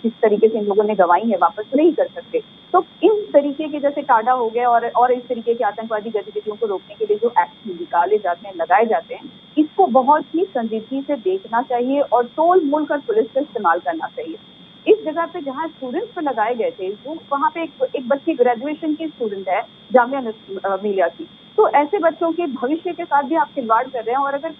जिस तरीके से इन लोगों ने गंवाई है वापस नहीं कर सकते। तो इन तरीके के जैसे टाडा हो गया और इस तरीके के आतंकवादी गतिविधियों को रोकने के लिए जो एक्ट निकाले जाते हैं, लगाए जाते हैं, इसको बहुत ही संजीदगी से देखना चाहिए और तोल मोल कर पुलिस का इस्तेमाल करना चाहिए। इस जगह पे जहाँ स्टूडेंट्स पे लगाए गए थे, वो वहाँ पे एक बच्ची ग्रेजुएशन की स्टूडेंट है जामिया मिलिया की, तो ऐसे बच्चों के भविष्य के साथ भी आप खिलवाड़ कर रहे हैं। और अगर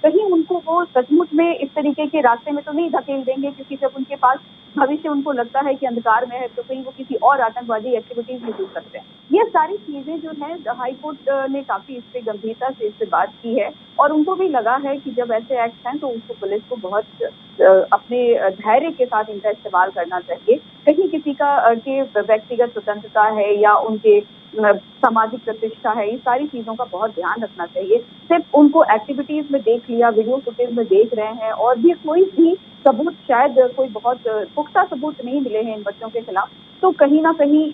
कहीं उनको वो सचमुच में इस तरीके के रास्ते में तो नहीं धकेल देंगे, क्योंकि जब उनके पास भविष्य उनको लगता है कि अंधकार में है, तो कहीं वो किसी और आतंकवादी एक्टिविटीज में जुड़ सकते हैं। ये सारी चीजें जो है हाई कोर्ट ने काफी इस पे गंभीरता से इससे बात की है, और उनको भी लगा है कि जब ऐसे एक्ट हैं तो उसको पुलिस को बहुत अपने धैर्य के साथ इनका इस्तेमाल करना चाहिए। कहीं किसी का के व्यक्तिगत स्वतंत्रता है या उनके सामाजिक प्रतिष्ठा है, इस सारी चीजों का बहुत ध्यान रखना चाहिए। सिर्फ उनको एक्टिविटीज में देख लिया, वीडियो फुटेज में देख रहे हैं, और भी कोई भी सबूत, शायद कोई बहुत पुख्ता सबूत नहीं मिले हैं इन बच्चों के खिलाफ, तो कहीं ना कहीं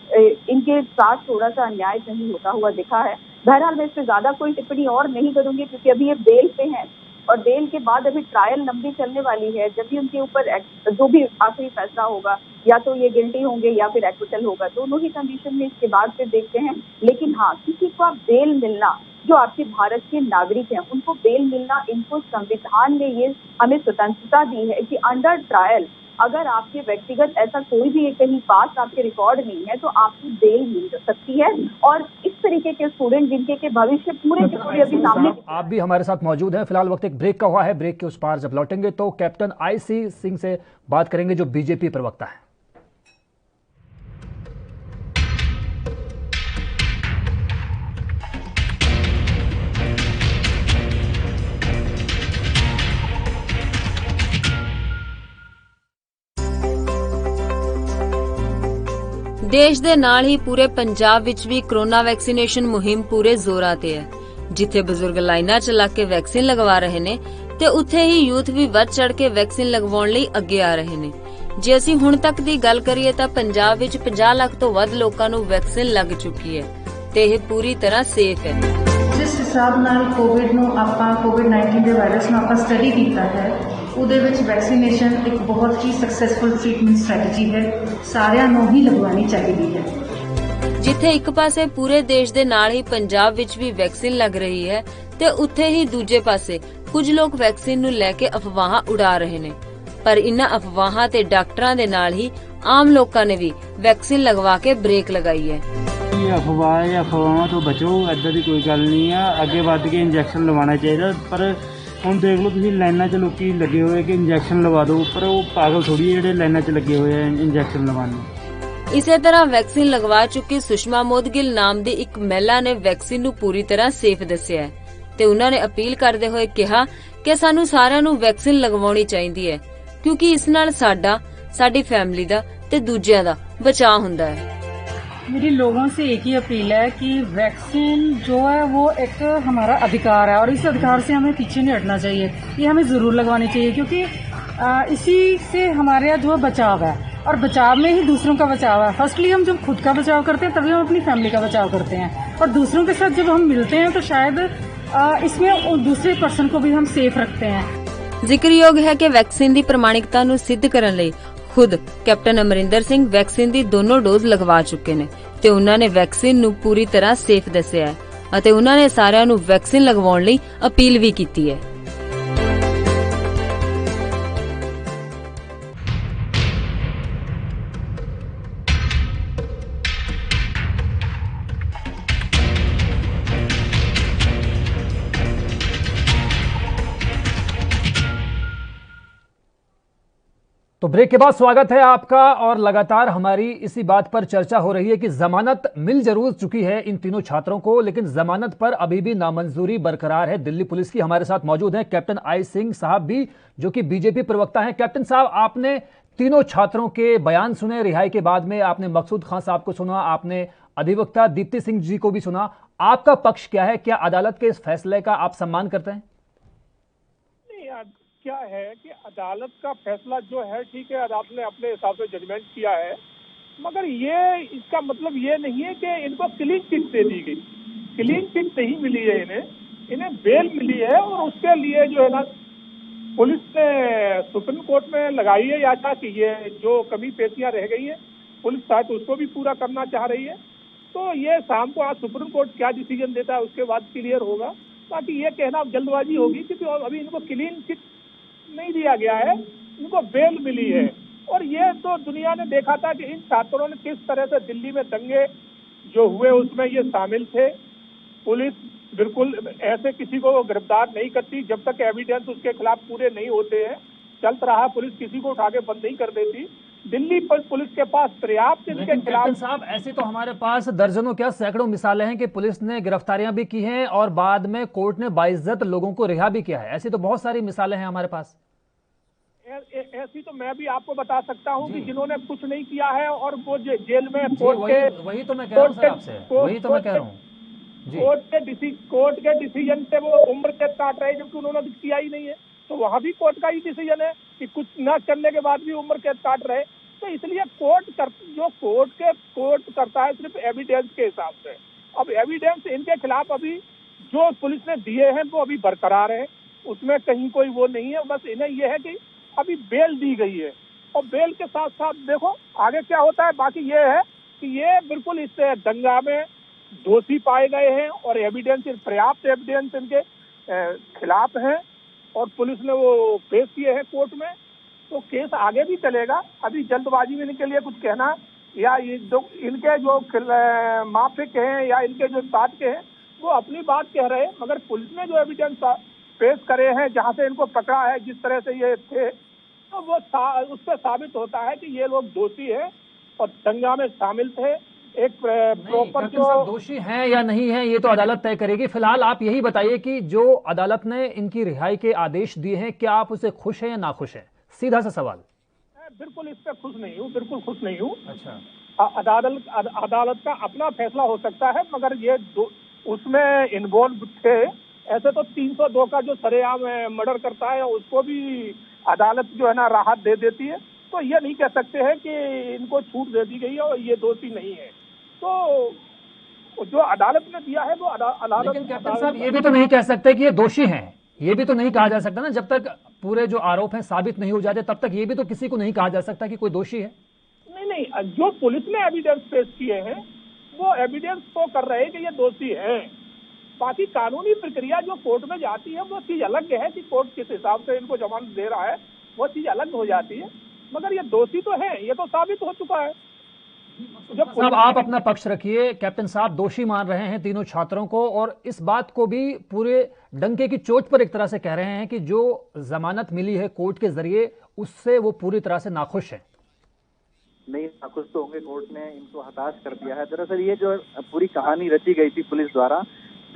इनके साथ थोड़ा सा अन्याय सही होता हुआ दिखा है। बहरहाल मैं इससे ज्यादा कोई टिप्पणी और नहीं करूंगी, क्योंकि अभी ये बेल पे हैं और बेल के बाद अभी ट्रायल लंबी चलने वाली है। जब भी उनके ऊपर जो भी आखिरी फैसला होगा, या तो ये गिल्टी होंगे या फिर एक्विटल होगा, दोनों ही कंडीशन में इसके बाद फिर देखते हैं। लेकिन हाँ, किसी को आप बेल मिलना, जो आपके भारत के नागरिक हैं उनको बेल मिलना, इनको संविधान ने ये हमें स्वतंत्रता दी है कि अंडर ट्रायल अगर आपके व्यक्तिगत ऐसा कोई भी कहीं पास आपके रिकॉर्ड नहीं है तो आपको बेल मिल सकती है। और इस तरीके के स्टूडेंट जिनके के भविष्य पूरे के पूरे अभी सामने। आप भी हमारे साथ मौजूद हैं। फिलहाल वक्त एक ब्रेक का हुआ है, ब्रेक के उस पार जब लौटेंगे तो कैप्टन IC सिंह से बात करेंगे, जो बीजेपी प्रवक्ता है। ਦੇਸ਼ ਦੇ ਨਾਲ ਹੀ ਪੂਰੇ ਪੰਜਾਬ ਵਿੱਚ ਵੀ ਕਰੋਨਾ ਵੈਕਸੀਨੇਸ਼ਨ ਮੁਹਿੰਮ ਪੂਰੇ ਜ਼ੋਰਾਂ ਤੇ ਹੈ। ਜਿੱਥੇ ਬਜ਼ੁਰਗ ਲਾਈਨਾਂ 'ਚ ਲੱਗ ਕੇ ਵੈਕਸੀਨ ਲਗਵਾ ਰਹੇ ਨੇ ਤੇ ਉੱਥੇ ਹੀ ਯੂਥ ਵੀ ਵੱਧ ਚੜ ਕੇ ਵੈਕਸੀਨ ਲਗਵਾਉਣ ਲਈ ਅੱਗੇ ਆ ਰਹੇ ਨੇ। ਜੇ ਅਸੀਂ ਹੁਣ ਤੱਕ ਦੀ ਗੱਲ ਕਰੀਏ ਤਾਂ ਪੰਜਾਬ ਵਿੱਚ 50 ਲੱਖ ਤੋਂ ਵੱਧ ਲੋਕਾਂ ਨੂੰ ਵੈਕਸੀਨ ਲੱਗ ਚੁੱਕੀ ਹੈ ਤੇ ਇਹ ਪੂਰੀ ਤਰ੍ਹਾਂ ਸੇਫ ਹੈ। ਜਿਸ ਹਿਸਾਬ ਨਾਲ ਕੋਵਿਡ-19 ਦੇ ਵਾਇਰਸ ਨੂੰ ਆਪਾਂ ਸਟੱਡੀ ਕੀਤਾ ਹੈ, ਉਹਦੇ ਵਿੱਚ ਵੈਕਸੀਨੇਸ਼ਨ ਇੱਕ ਬਹੁਤ ਹੀ ਸਕਸੈਸਫੁਲ ਟ੍ਰੀਟਮੈਂਟ ਸਟ੍ਰੈਟਜੀ ਹੈ, ਸਾਰਿਆਂ ਨੂੰ ਹੀ ਲਗਵਾਉਣੀ ਚਾਹੀਦੀ ਹੈ। ਜਿੱਥੇ ਇੱਕ ਪਾਸੇ ਪੂਰੇ ਦੇਸ਼ ਦੇ ਨਾਲ ਹੀ ਪੰਜਾਬ ਵਿੱਚ ਵੀ ਵੈਕਸੀਨ ਲੱਗ ਰਹੀ ਹੈ ਤੇ ਉੱਥੇ ਹੀ ਦੂਜੇ ਪਾਸੇ ਕੁਝ ਲੋਕ ਵੈਕਸੀਨ ਨੂੰ ਲੈ ਕੇ ਅਫਵਾਹਾਂ ਉਡਾ ਰਹੇ ਨੇ। ਪਰ ਇਨ੍ਹਾਂ ਅਫਵਾਹਾਂ ਤੇ ਡਾਕਟਰਾਂ ਦੇ ਨਾਲ ਹੀ ਆਮ ਲੋਕਾਂ ਨੇ ਵੀ ਵੈਕਸੀਨ ਲਗਵਾ ਕੇ ਬ੍ਰੇਕ ਲਗਾਈ ਹੈ। ਅਫਵਾਹਾਂ ਤੋਂ ਬਚੋ, ਏਦਾਂ ਦੀ ਕੋਈ ਗੱਲ ਨਹੀਂ ਆ। ਅੱਗੇ ਵੱਧ ਕੇ ਇੰਜੈਕਸ਼ਨ ਲਵਾਉਣਾ ਚਾਹੀਦਾ, ਪਰ ਹੁਣ ਦੇਖ ਲਓ ਤੁਸੀਂ ਲਾਈਨਾਂ 'ਚ ਲੋਕੀ ਲੱਗੇ ਹੋਏ ਕਿ ਇੰਜੈਕਸ਼ਨ ਲਵਾ ਦਿਓ, ਪਰ ਉਹ ਪਾਗਲ ਥੋੜੀ ਜਿਹੜੇ ਲਾਈਨਾਂ 'ਚ ਲੱਗੇ ਹੋਏ ਆ ਇੰਜੈਕਸ਼ਨ ਲਵਾਉਣ ਨੂੰ। ਇਸੇ ਤਰ੍ਹਾਂ ਵੈਕਸੀਨ ਲਗਵਾ ਚੁੱਕੀ ਸੁਸ਼ਮਾ ਮੋਦਗਿਲ ਨਾਮ ਦੀ ਇੱਕ ਮਹਿਲਾ ਨੇ ਵੈਕਸੀਨ ਨੂੰ ਪੂਰੀ ਤਰ੍ਹਾਂ ਸੇਫ ਦੱਸਿਆ ਹੈ ਤੇ ਉਹਨਾਂ ਨੇ ਅਪੀਲ ਕਰਦੇ ਹੋਏ ਕਿਹਾ ਕਿ ਸਾਨੂੰ ਸਾਰਿਆਂ ਨੂੰ ਵੈਕਸੀਨ ਲਗਵਾਉਣੀ ਚਾਹੀਦੀ ਹੈ, ਕਿਉਂਕਿ ਇਸ ਨਾਲ ਸਾਡਾ, ਸਾਡੀ ਫੈमिली ਦਾ ਤੇ ਦੂਜਿਆਂ ਦਾ ਬਚਾਅ ਹੁੰਦਾ ਹੈ। मेरी लोगों से एक ही अपील है कि वैक्सीन जो है वो एक हमारा अधिकार है और इस अधिकार से हमें पीछे नहीं हटना चाहिए। ये हमें ज़रूर लगवानी चाहिए, क्योंकि इसी से हमारे जो बचाव है और बचाव में ही दूसरों का बचाव है। फर्स्टली हम जब खुद का बचाव करते हैं तभी हम अपनी फैमिली का बचाव करते हैं, और दूसरों के साथ जब हम मिलते हैं तो शायद इसमें दूसरे पर्सन को भी हम सेफ रखते हैं। ਜ਼ਿਕਰਯੋਗ ਹੈ ਕਿ ਵੈਕਸੀਨ ਦੀ ਪ੍ਰਮਾਣਿਕਤਾ ਨੂੰ ਸਿੱਧ ਕਰਨ ਲਈ ਖੁਦ ਕੈਪਟਨ ਅਮਰਿੰਦਰ ਸਿੰਘ ਵੈਕਸੀਨ ਦੀ ਦੋਨੋਂ ਡੋਜ਼ ਲਗਵਾ ਚੁੱਕੇ ਨੇ ਤੇ ਉਹਨਾਂ ਨੇ ਵੈਕਸੀਨ ਨੂੰ ਪੂਰੀ ਤਰ੍ਹਾਂ ਸੇਫ ਦੱਸਿਆ ਹੈ ਅਤੇ ਉਹਨਾਂ ਨੇ ਸਾਰਿਆਂ ਨੂੰ ਵੈਕਸੀਨ ਲਗਵਾਉਣ ਲਈ ਅਪੀਲ ਵੀ ਕੀਤੀ ਹੈ। तो ब्रेक के बाद स्वागत है आपका। और लगातार हमारी इसी बात पर चर्चा हो रही है कि जमानत मिल जरूर चुकी है इन तीनों छात्रों को, लेकिन जमानत पर अभी भी नामंजूरी बरकरार है दिल्ली पुलिस की। हमारे साथ मौजूद हैं कैप्टन आई सिंह साहब भी, जो कि बीजेपी प्रवक्ता हैं। कैप्टन साहब, आपने तीनों छात्रों के बयान सुने रिहाई के बाद में, आपने मकसूद खान साहब को सुना, आपने अधिवक्ता दीप्ति सिंह जी को भी सुना। आपका पक्ष क्या है? क्या अदालत के इस फैसले का आप सम्मान करते हैं? क्या है कि अदालत का फैसला जो है ठीक है, अदालत ने अपने हिसाब से जजमेंट किया है, मगर ये इसका मतलब ये नहीं है कि इनको क्लीन चिट दे दी गई। क्लीन चिट नहीं मिली है इन्हें बेल मिली है, और उसके लिए जो है ना पुलिस ने सुप्रीम कोर्ट में लगाई है याचिका कि ये जो कमी पेशियां रह गई है पुलिस शायद उसको भी पूरा करना चाह रही है। तो ये शाम को आज सुप्रीम कोर्ट क्या डिसीजन देता है उसके बाद क्लियर होगा। बाकी ये कहना जल्दबाजी होगी क्योंकि अभी इनको क्लीन चिट नहीं दिया गया है, इनको बेल मिली है। और ये तो दुनिया ने देखा था कि इन छात्रों ने किस तरह से दिल्ली में दंगे जो हुए उसमें ये शामिल थे। पुलिस बिल्कुल ऐसे किसी को गिरफ्तार नहीं करती जब तक एविडेंस उसके खिलाफ पूरे नहीं होते हैं। चलता रहा, पुलिस किसी को उठा के बंद नहीं कर देती। दिल्ली पुलिस के पास पर्याप्त इनके खिलाफ। साहब, ऐसी तो हमारे पास दर्जनों क्या सैकड़ों मिसालें हैं कि पुलिस ने गिरफ्तारियां भी की हैं और बाद में कोर्ट ने बाइज्जत लोगों को रिहा भी किया है। ऐसी तो बहुत सारी मिसालें हैं हमारे पास। ऐसी तो मैं भी आपको बता सकता हूं कि जिन्होंने कुछ नहीं किया है और वो जेल में कोर्ट तो मैं कह रहा हूं सर आपसे, वही तो मैं कह रहा हूं। कोर्ट के डिसीजन से वो उम्र कैद काट रहे हैं जबकि उन्होंने कुछ किया ही नहीं है। तो वहां भी कोर्ट का ही डिसीजन है कि कुछ न करने के बाद भी उम्र कैद काट रहे। तो इसलिए कोर्ट करता है सिर्फ एविडेंस के हिसाब से। अब एविडेंस इनके खिलाफ अभी जो पुलिस ने दिए हैं वो अभी बरकरार है, उसमें कहीं कोई वो नहीं है। बस इन्हें यह है कि अभी बेल दी गई है और बेल के साथ साथ देखो आगे क्या होता है। बाकी ये है कि ये बिल्कुल इस दंगा में दोषी पाए गए हैं और एविडेंस, पर्याप्त एविडेंस इनके खिलाफ है और पुलिस ने वो पेश किए हैं कोर्ट में। तो केस आगे भी चलेगा। अभी जल्दबाजी में इनके लिए कुछ कहना या इनके जो माफिक हैं या इनके जो साथ के हैं वो अपनी बात कह रहे हैं, मगर पुलिस ने जो एविडेंस पेश करे हैं जहां से इनको पकड़ा है, जिस तरह से ये थे, तो वो उससे साबित होता है कि ये लोग दोषी हैं और दंगा में शामिल थे। एक प्रॉपर जो दोषी हैं या नहीं है ये तो अदालत तय करेगी। फिलहाल आप यही बताइए कि जो अदालत ने इनकी रिहाई के आदेश दिए हैं, क्या आप उससे खुश हैं या ना खुश हैं? सीधा सा सवाल। बिल्कुल इस पर खुश नहीं हूँ, बिल्कुल खुश नहीं हूँ। अच्छा, अदालत का अपना फैसला हो सकता है, मगर ये उसमें इन्वॉल्व थे। ऐसे तो 302 का जो सरेआम मर्डर करता है उसको भी अदालत जो है ना राहत दे देती है। तो ये नहीं कह सकते हैं कि इनको छूट दे दी गई है और ये दोषी नहीं है। तो जो अदालत ने दिया है वो अदालत। लेकिन कैप्टन साहब, ये भी तो नहीं कह सकते कि ये दोषी हैं, ये भी तो नहीं कहा जा सकता ना। जब तक पूरे जो आरोप हैं साबित नहीं हो जाते तब तक ये भी तो किसी को नहीं कहा जा सकता कि कोई दोषी है। नहीं, जो पुलिस ने एविडेंस पेश किए हैं वो एविडेंस तो कर रहे हैं कि ये दोषी है। बाकी कानूनी प्रक्रिया जो कोर्ट में जाती है वो चीज अलग है कि कोर्ट किस हिसाब से इनको जमानत दे रहा है, वो चीज अलग हो जाती है। मगर ये दोषी तो है, ये तो साबित हो चुका है। साहब, आप अपना पक्ष रखिए। कैप्टन साहब दोषी मान रहे हैं तीनों छात्रों को और इस बात को भी पूरे डंके की चोट पर एक तरह से कह रहे हैं कि जो जमानत मिली है कोर्ट के जरिए उससे वो पूरी तरह से नाखुश है। नहीं, नाखुश तो होंगे, कोर्ट ने इनको हताश कर दिया है। दरअसल ये जो पूरी कहानी रची गई थी पुलिस द्वारा,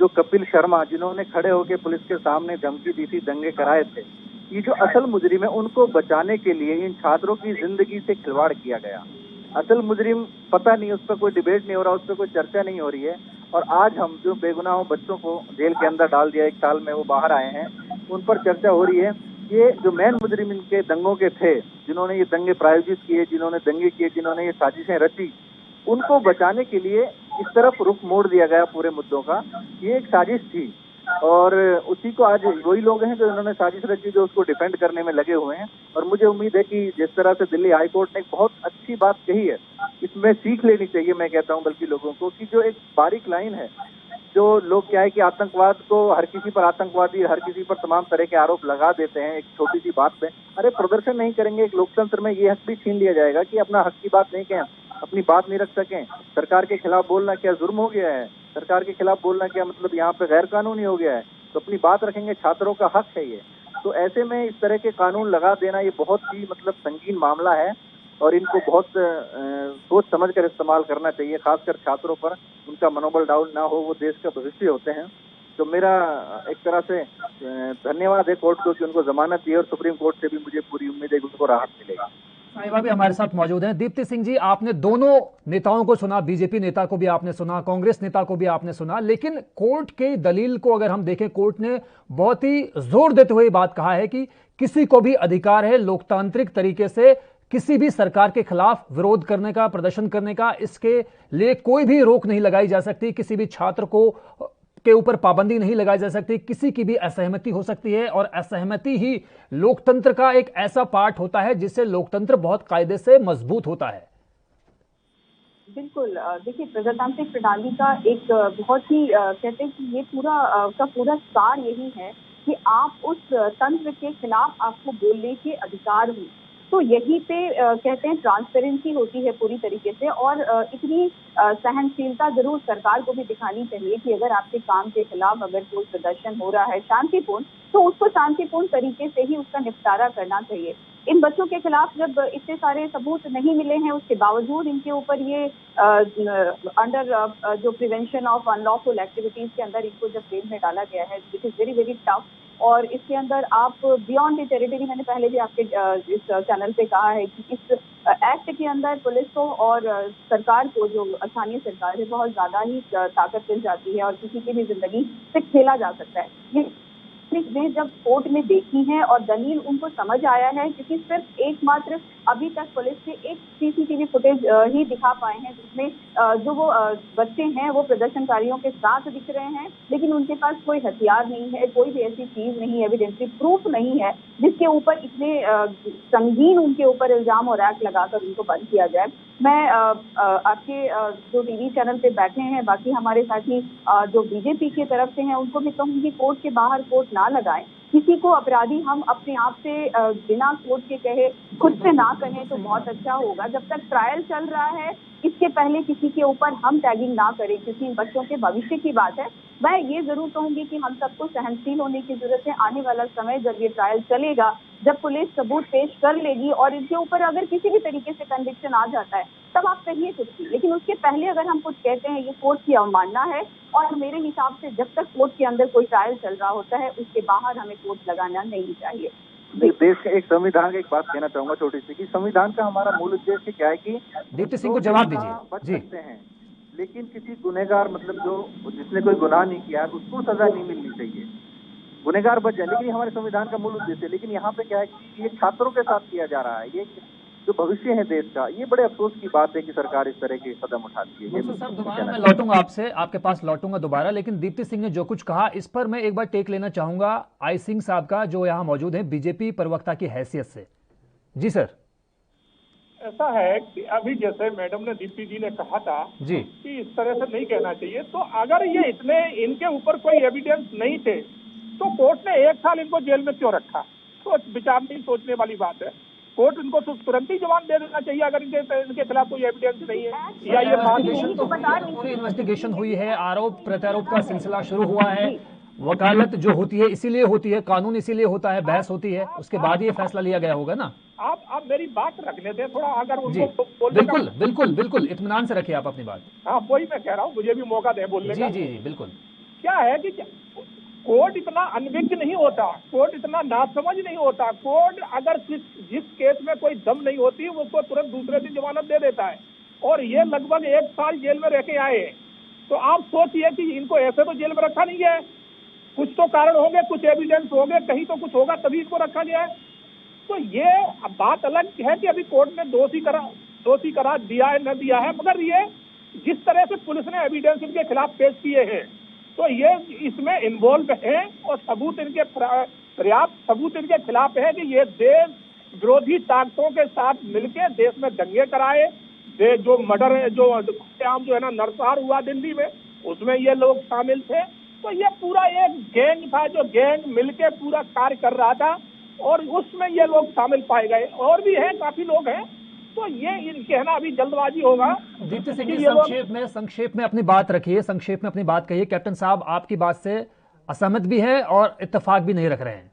जो कपिल शर्मा जिन्होंने खड़े होकर पुलिस के सामने धमकी दी थी, दंगे कराए थे, ये जो असल मुजरिम है उनको बचाने के लिए इन छात्रों की जिंदगी से खिलवाड़ किया गया। असल मुजरिम पता नहीं, उस पर कोई डिबेट नहीं हो रहा, उस पर कोई चर्चा नहीं हो रही है। और आज हम जो बेगुनाह बच्चों को जेल के अंदर डाल दिया, 1 साल में वो बाहर आए हैं, उन पर चर्चा हो रही है। ये जो मेन मुजरिम इनके दंगों के थे, जिन्होंने ये दंगे प्रायोजित किए, जिन्होंने दंगे किए, जिन्होंने ये साजिशें रची, उनको बचाने के लिए इस तरफ रुख मोड़ दिया गया पूरे मुद्दों का। ये एक साजिश थी और उसी को आज वही लोग हैं जो इन्होंने साजिश रची, जो उसको डिफेंड करने में लगे हुए हैं। और मुझे उम्मीद है कि जिस तरह से दिल्ली हाई कोर्ट ने एक बहुत अच्छी बात कही है, इसमें सीख लेनी चाहिए, मैं कहता हूं बल्कि लोगों को, कि जो एक बारीक लाइन है, जो लोग क्या है कि आतंकवाद को हर किसी पर आतंकवादी, हर किसी पर तमाम तरह के आरोप लगा देते हैं एक छोटी सी बात पे। अरे प्रदर्शन नहीं करेंगे, एक लोकतंत्र में ये हक भी छीन लिया जाएगा कि अपना हक की बात नहीं कहें, अपनी बात नहीं रख सकें। सरकार के खिलाफ बोलना क्या जुर्म हो गया है? सरकार के खिलाफ बोलना क्या मतलब यहाँ पे गैर कानूनी हो गया है? तो अपनी बात रखेंगे, छात्रों का हक है ये। तो ऐसे में इस तरह के कानून लगा देना ये बहुत ही मतलब संगीन मामला है और इनको बहुत सोच समझ कर इस्तेमाल करना चाहिए, खासकर छात्रों पर उनका मनोबल डाउन ना हो, वो देश का भविष्य होते हैं। तो मेरा एक तरह से धन्यवाद है कोर्ट को कि उनको जमानत दी और सुप्रीम कोर्ट से भी मुझे पूरी उम्मीद है कि उनको राहत मिलेगी। साहिबा भी हमारे साथ मौजूद हैं। दीप्ति सिंह जी, आपने दोनों नेताओं को सुना, बीजेपी नेता को भी आपने सुना, कांग्रेस नेता को भी आपने सुना, लेकिन कोर्ट की दलील को अगर हम देखें, कोर्ट ने बहुत ही जोर देते हुए बात कहा है कि किसी को भी अधिकार है लोकतांत्रिक तरीके से किसी भी सरकार के खिलाफ विरोध करने का, प्रदर्शन करने का, इसके लिए कोई भी रोक नहीं लगाई जा सकती, किसी भी छात्र को के ऊपर पाबंदी नहीं लगाई जा सकती, किसी की भी असहमति हो सकती है और असहमति ही लोकतंत्र का एक ऐसा पार्ट होता है जिससे लोकतंत्र बहुत कायदे से मजबूत होता है। बिल्कुल, देखिए प्रजातांत्रिक प्रणाली का एक बहुत ही कहते हैं कि ये पूरा सार यही है कि आप उस तंत्र के खिलाफ आपको बोलने के अधिकार हो। तो यहीं पे कहते हैं ट्रांसपेरेंसी होती है पूरी तरीके से और इतनी सहनशीलता जरूर सरकार को भी दिखानी चाहिए कि अगर आपके काम के खिलाफ अगर कोई प्रदर्शन हो रहा है शांतिपूर्ण, तो उसको शांतिपूर्ण तरीके से ही उसका निपटारा करना चाहिए। इन बच्चों के खिलाफ जब इतने सारे सबूत नहीं मिले हैं, उसके बावजूद इनके ऊपर ये अंडर जो प्रिवेंशन ऑफ अनलॉफुल एक्टिविटीज के अंदर इनको जब जेल में डाला गया है, which is very very tough. और इसके अंदर आप बियॉन्ड द टेरिटरी, मैंने पहले भी आपके इस चैनल पे कहा है कि इस एक्ट के अंदर पुलिस को और सरकार को, जो स्थानीय सरकार है, बहुत ज्यादा ही ताकत मिल जाती है और किसी की भी जिंदगी से खेला जा सकता है। ये ने जब कोर्ट में देखी है और दलील उनको समझ आया है, क्योंकि सिर्फ एकमात्र अभी तक पुलिस ने एक सीसीटीवी फुटेज ही दिखा पाए हैं जिसमें जो वो बच्चे हैं वो प्रदर्शनकारियों के साथ दिख रहे हैं, लेकिन उनके पास कोई हथियार नहीं है, कोई भी ऐसी चीज नहीं, एविडेंटरी प्रूफ नहीं है जिसके ऊपर इतने संगीन उनके ऊपर इल्जाम और एक्ट लगाकर उनको बंद किया जाए। मैं आपके जो टीवी चैनल पे बैठे हैं, बाकी हमारे साथी जो बीजेपी की तरफ से हैं, उनको भी कहूंगी कोर्ट के बाहर कोर्ट ना लगाएं। किसी को अपराधी हम अपने आप से बिना कोर्ट के कहे खुद से ना कहें तो बहुत अच्छा होगा। जब तक ट्रायल चल रहा है, इसके पहले किसी के ऊपर हम टैगिंग ना करें, क्योंकि इन बच्चों के भविष्य की बात है। मैं ये जरूर कहूंगी कि हम सबको सहनशील होने की जरूरत है। आने वाला समय जब ये ट्रायल चलेगा, जब पुलिस सबूत पेश कर लेगी और इनके ऊपर अगर किसी भी तरीके से कन्विक्शन आ जाता है, तब आप कहिए कुछ भी, लेकिन उसके पहले अगर हम कुछ कहते हैं, ये कोर्ट की अवमानना है। और मेरे हिसाब से जब तक कोर्ट के अंदर कोई ट्रायल चल रहा होता है, उसके बाहर हमें कोर्ट लगाना नहीं चाहिए। देश के एक संविधान का एक बात कहना चाहूंगा छोटी सी, कि संविधान का हमारा मूल उद्देश्य क्या है कि दीप्ति सिंह को जवाब दीजिए। बच सकते हैं, लेकिन किसी गुनहगार, मतलब जो जिसने कोई गुनाह नहीं किया उसको सजा नहीं मिलनी चाहिए, गुनहगार बच जाए, लेकिन ये हमारे संविधान का मूल उद्देश्य है। लेकिन यहाँ पे क्या है कि ये छात्रों के साथ किया जा रहा है, ये जो भविष्य है देश का, ये बड़े अफसोस की बात है कि सरकार इस तरह के कदम उठाती है। सर दोबारा मैं लौटूंगा आपसे, आपके पास लौटूंगा दोबारा, लेकिन दीप्ति सिंह ने जो कुछ कहा इस पर मैं एक बार टेक लेना चाहूंगा आई सिंह साहब का, जो यहाँ मौजूद है बीजेपी प्रवक्ता की हैसियत से। जी सर। ऐसा है कि अभी जैसे मैडम ने, दीप्ति जी ने कहा था जी कि इस तरह से नहीं कहना चाहिए, तो अगर ये इतने इनके ऊपर कोई एविडेंस नहीं थे तो कोर्ट ने 1 साल इनको जेल में क्यों रखा? तो विचारने सोचने वाली बात है। कोर्ट इनको तुरंत ही जवाब दे देना चाहिए अगर इनके खिलाफ कोई एविडेंस नहीं है, या ये पूरी इन्वेस्टिगेशन हुई है, आरोप प्रत्यारोप का सिलसिला शुरू हुआ है, वकालत जो होती है इसीलिए होती है, कानून इसीलिए होता है, बहस होती है, उसके बाद ये फैसला लिया गया होगा ना। आप मेरी बात रखने दें थोड़ा, अगर उनको बिल्कुल बिल्कुल बिल्कुल इत्मीनान से रखिए आप अपनी बात। हाँ, वही मैं कह रहा हूँ, मुझे भी मौका दे बोलने का। जी जी बिल्कुल। क्या है कि कोर्ट इतना अनभिज्ञ नहीं होता, कोर्ट इतना नासमझ नहीं होता। कोर्ट अगर जिस केस में कोई दम नहीं होती उसको तुरंत दूसरे दिन जमानत दे देता है, और ये लगभग 1 साल जेल में रह के आए। तो आप सोचिए कि इनको ऐसे तो जेल में रखा नहीं है, कुछ तो कारण होंगे, कुछ एविडेंस होंगे, कहीं तो कुछ होगा तभी इनको रखा गया है। तो ये बात अलग है कि अभी कोर्ट ने दोषी करार दिया है न दिया है, मगर ये जिस तरह से पुलिस ने एविडेंस इनके खिलाफ पेश किए हैं, तो ये इसमें इन्वॉल्व है और सबूत इनके पर्याप्त सबूत इनके खिलाफ है कि ये देश विरोधी ताकतों के साथ मिलकर देश में दंगे कराए। जो मर्डर जो है ना नरसंहार हुआ दिल्ली में, उसमें ये लोग शामिल थे। तो ये पूरा एक गैंग था, जो गैंग मिलके पूरा कार्य कर रहा था, और उसमें ये लोग शामिल पाए गए। और भी हैं, काफी लोग हैं। तो ये कहना अभी जल्दबाजी होगा। दीप्ति सिंह जी संक्षेप में अपनी बात रखिए, संक्षेप में अपनी बात कहिए। कैप्टन साहब आपकी बात से असहमत भी है और इत्तेफाक भी नहीं रख रहे हैं।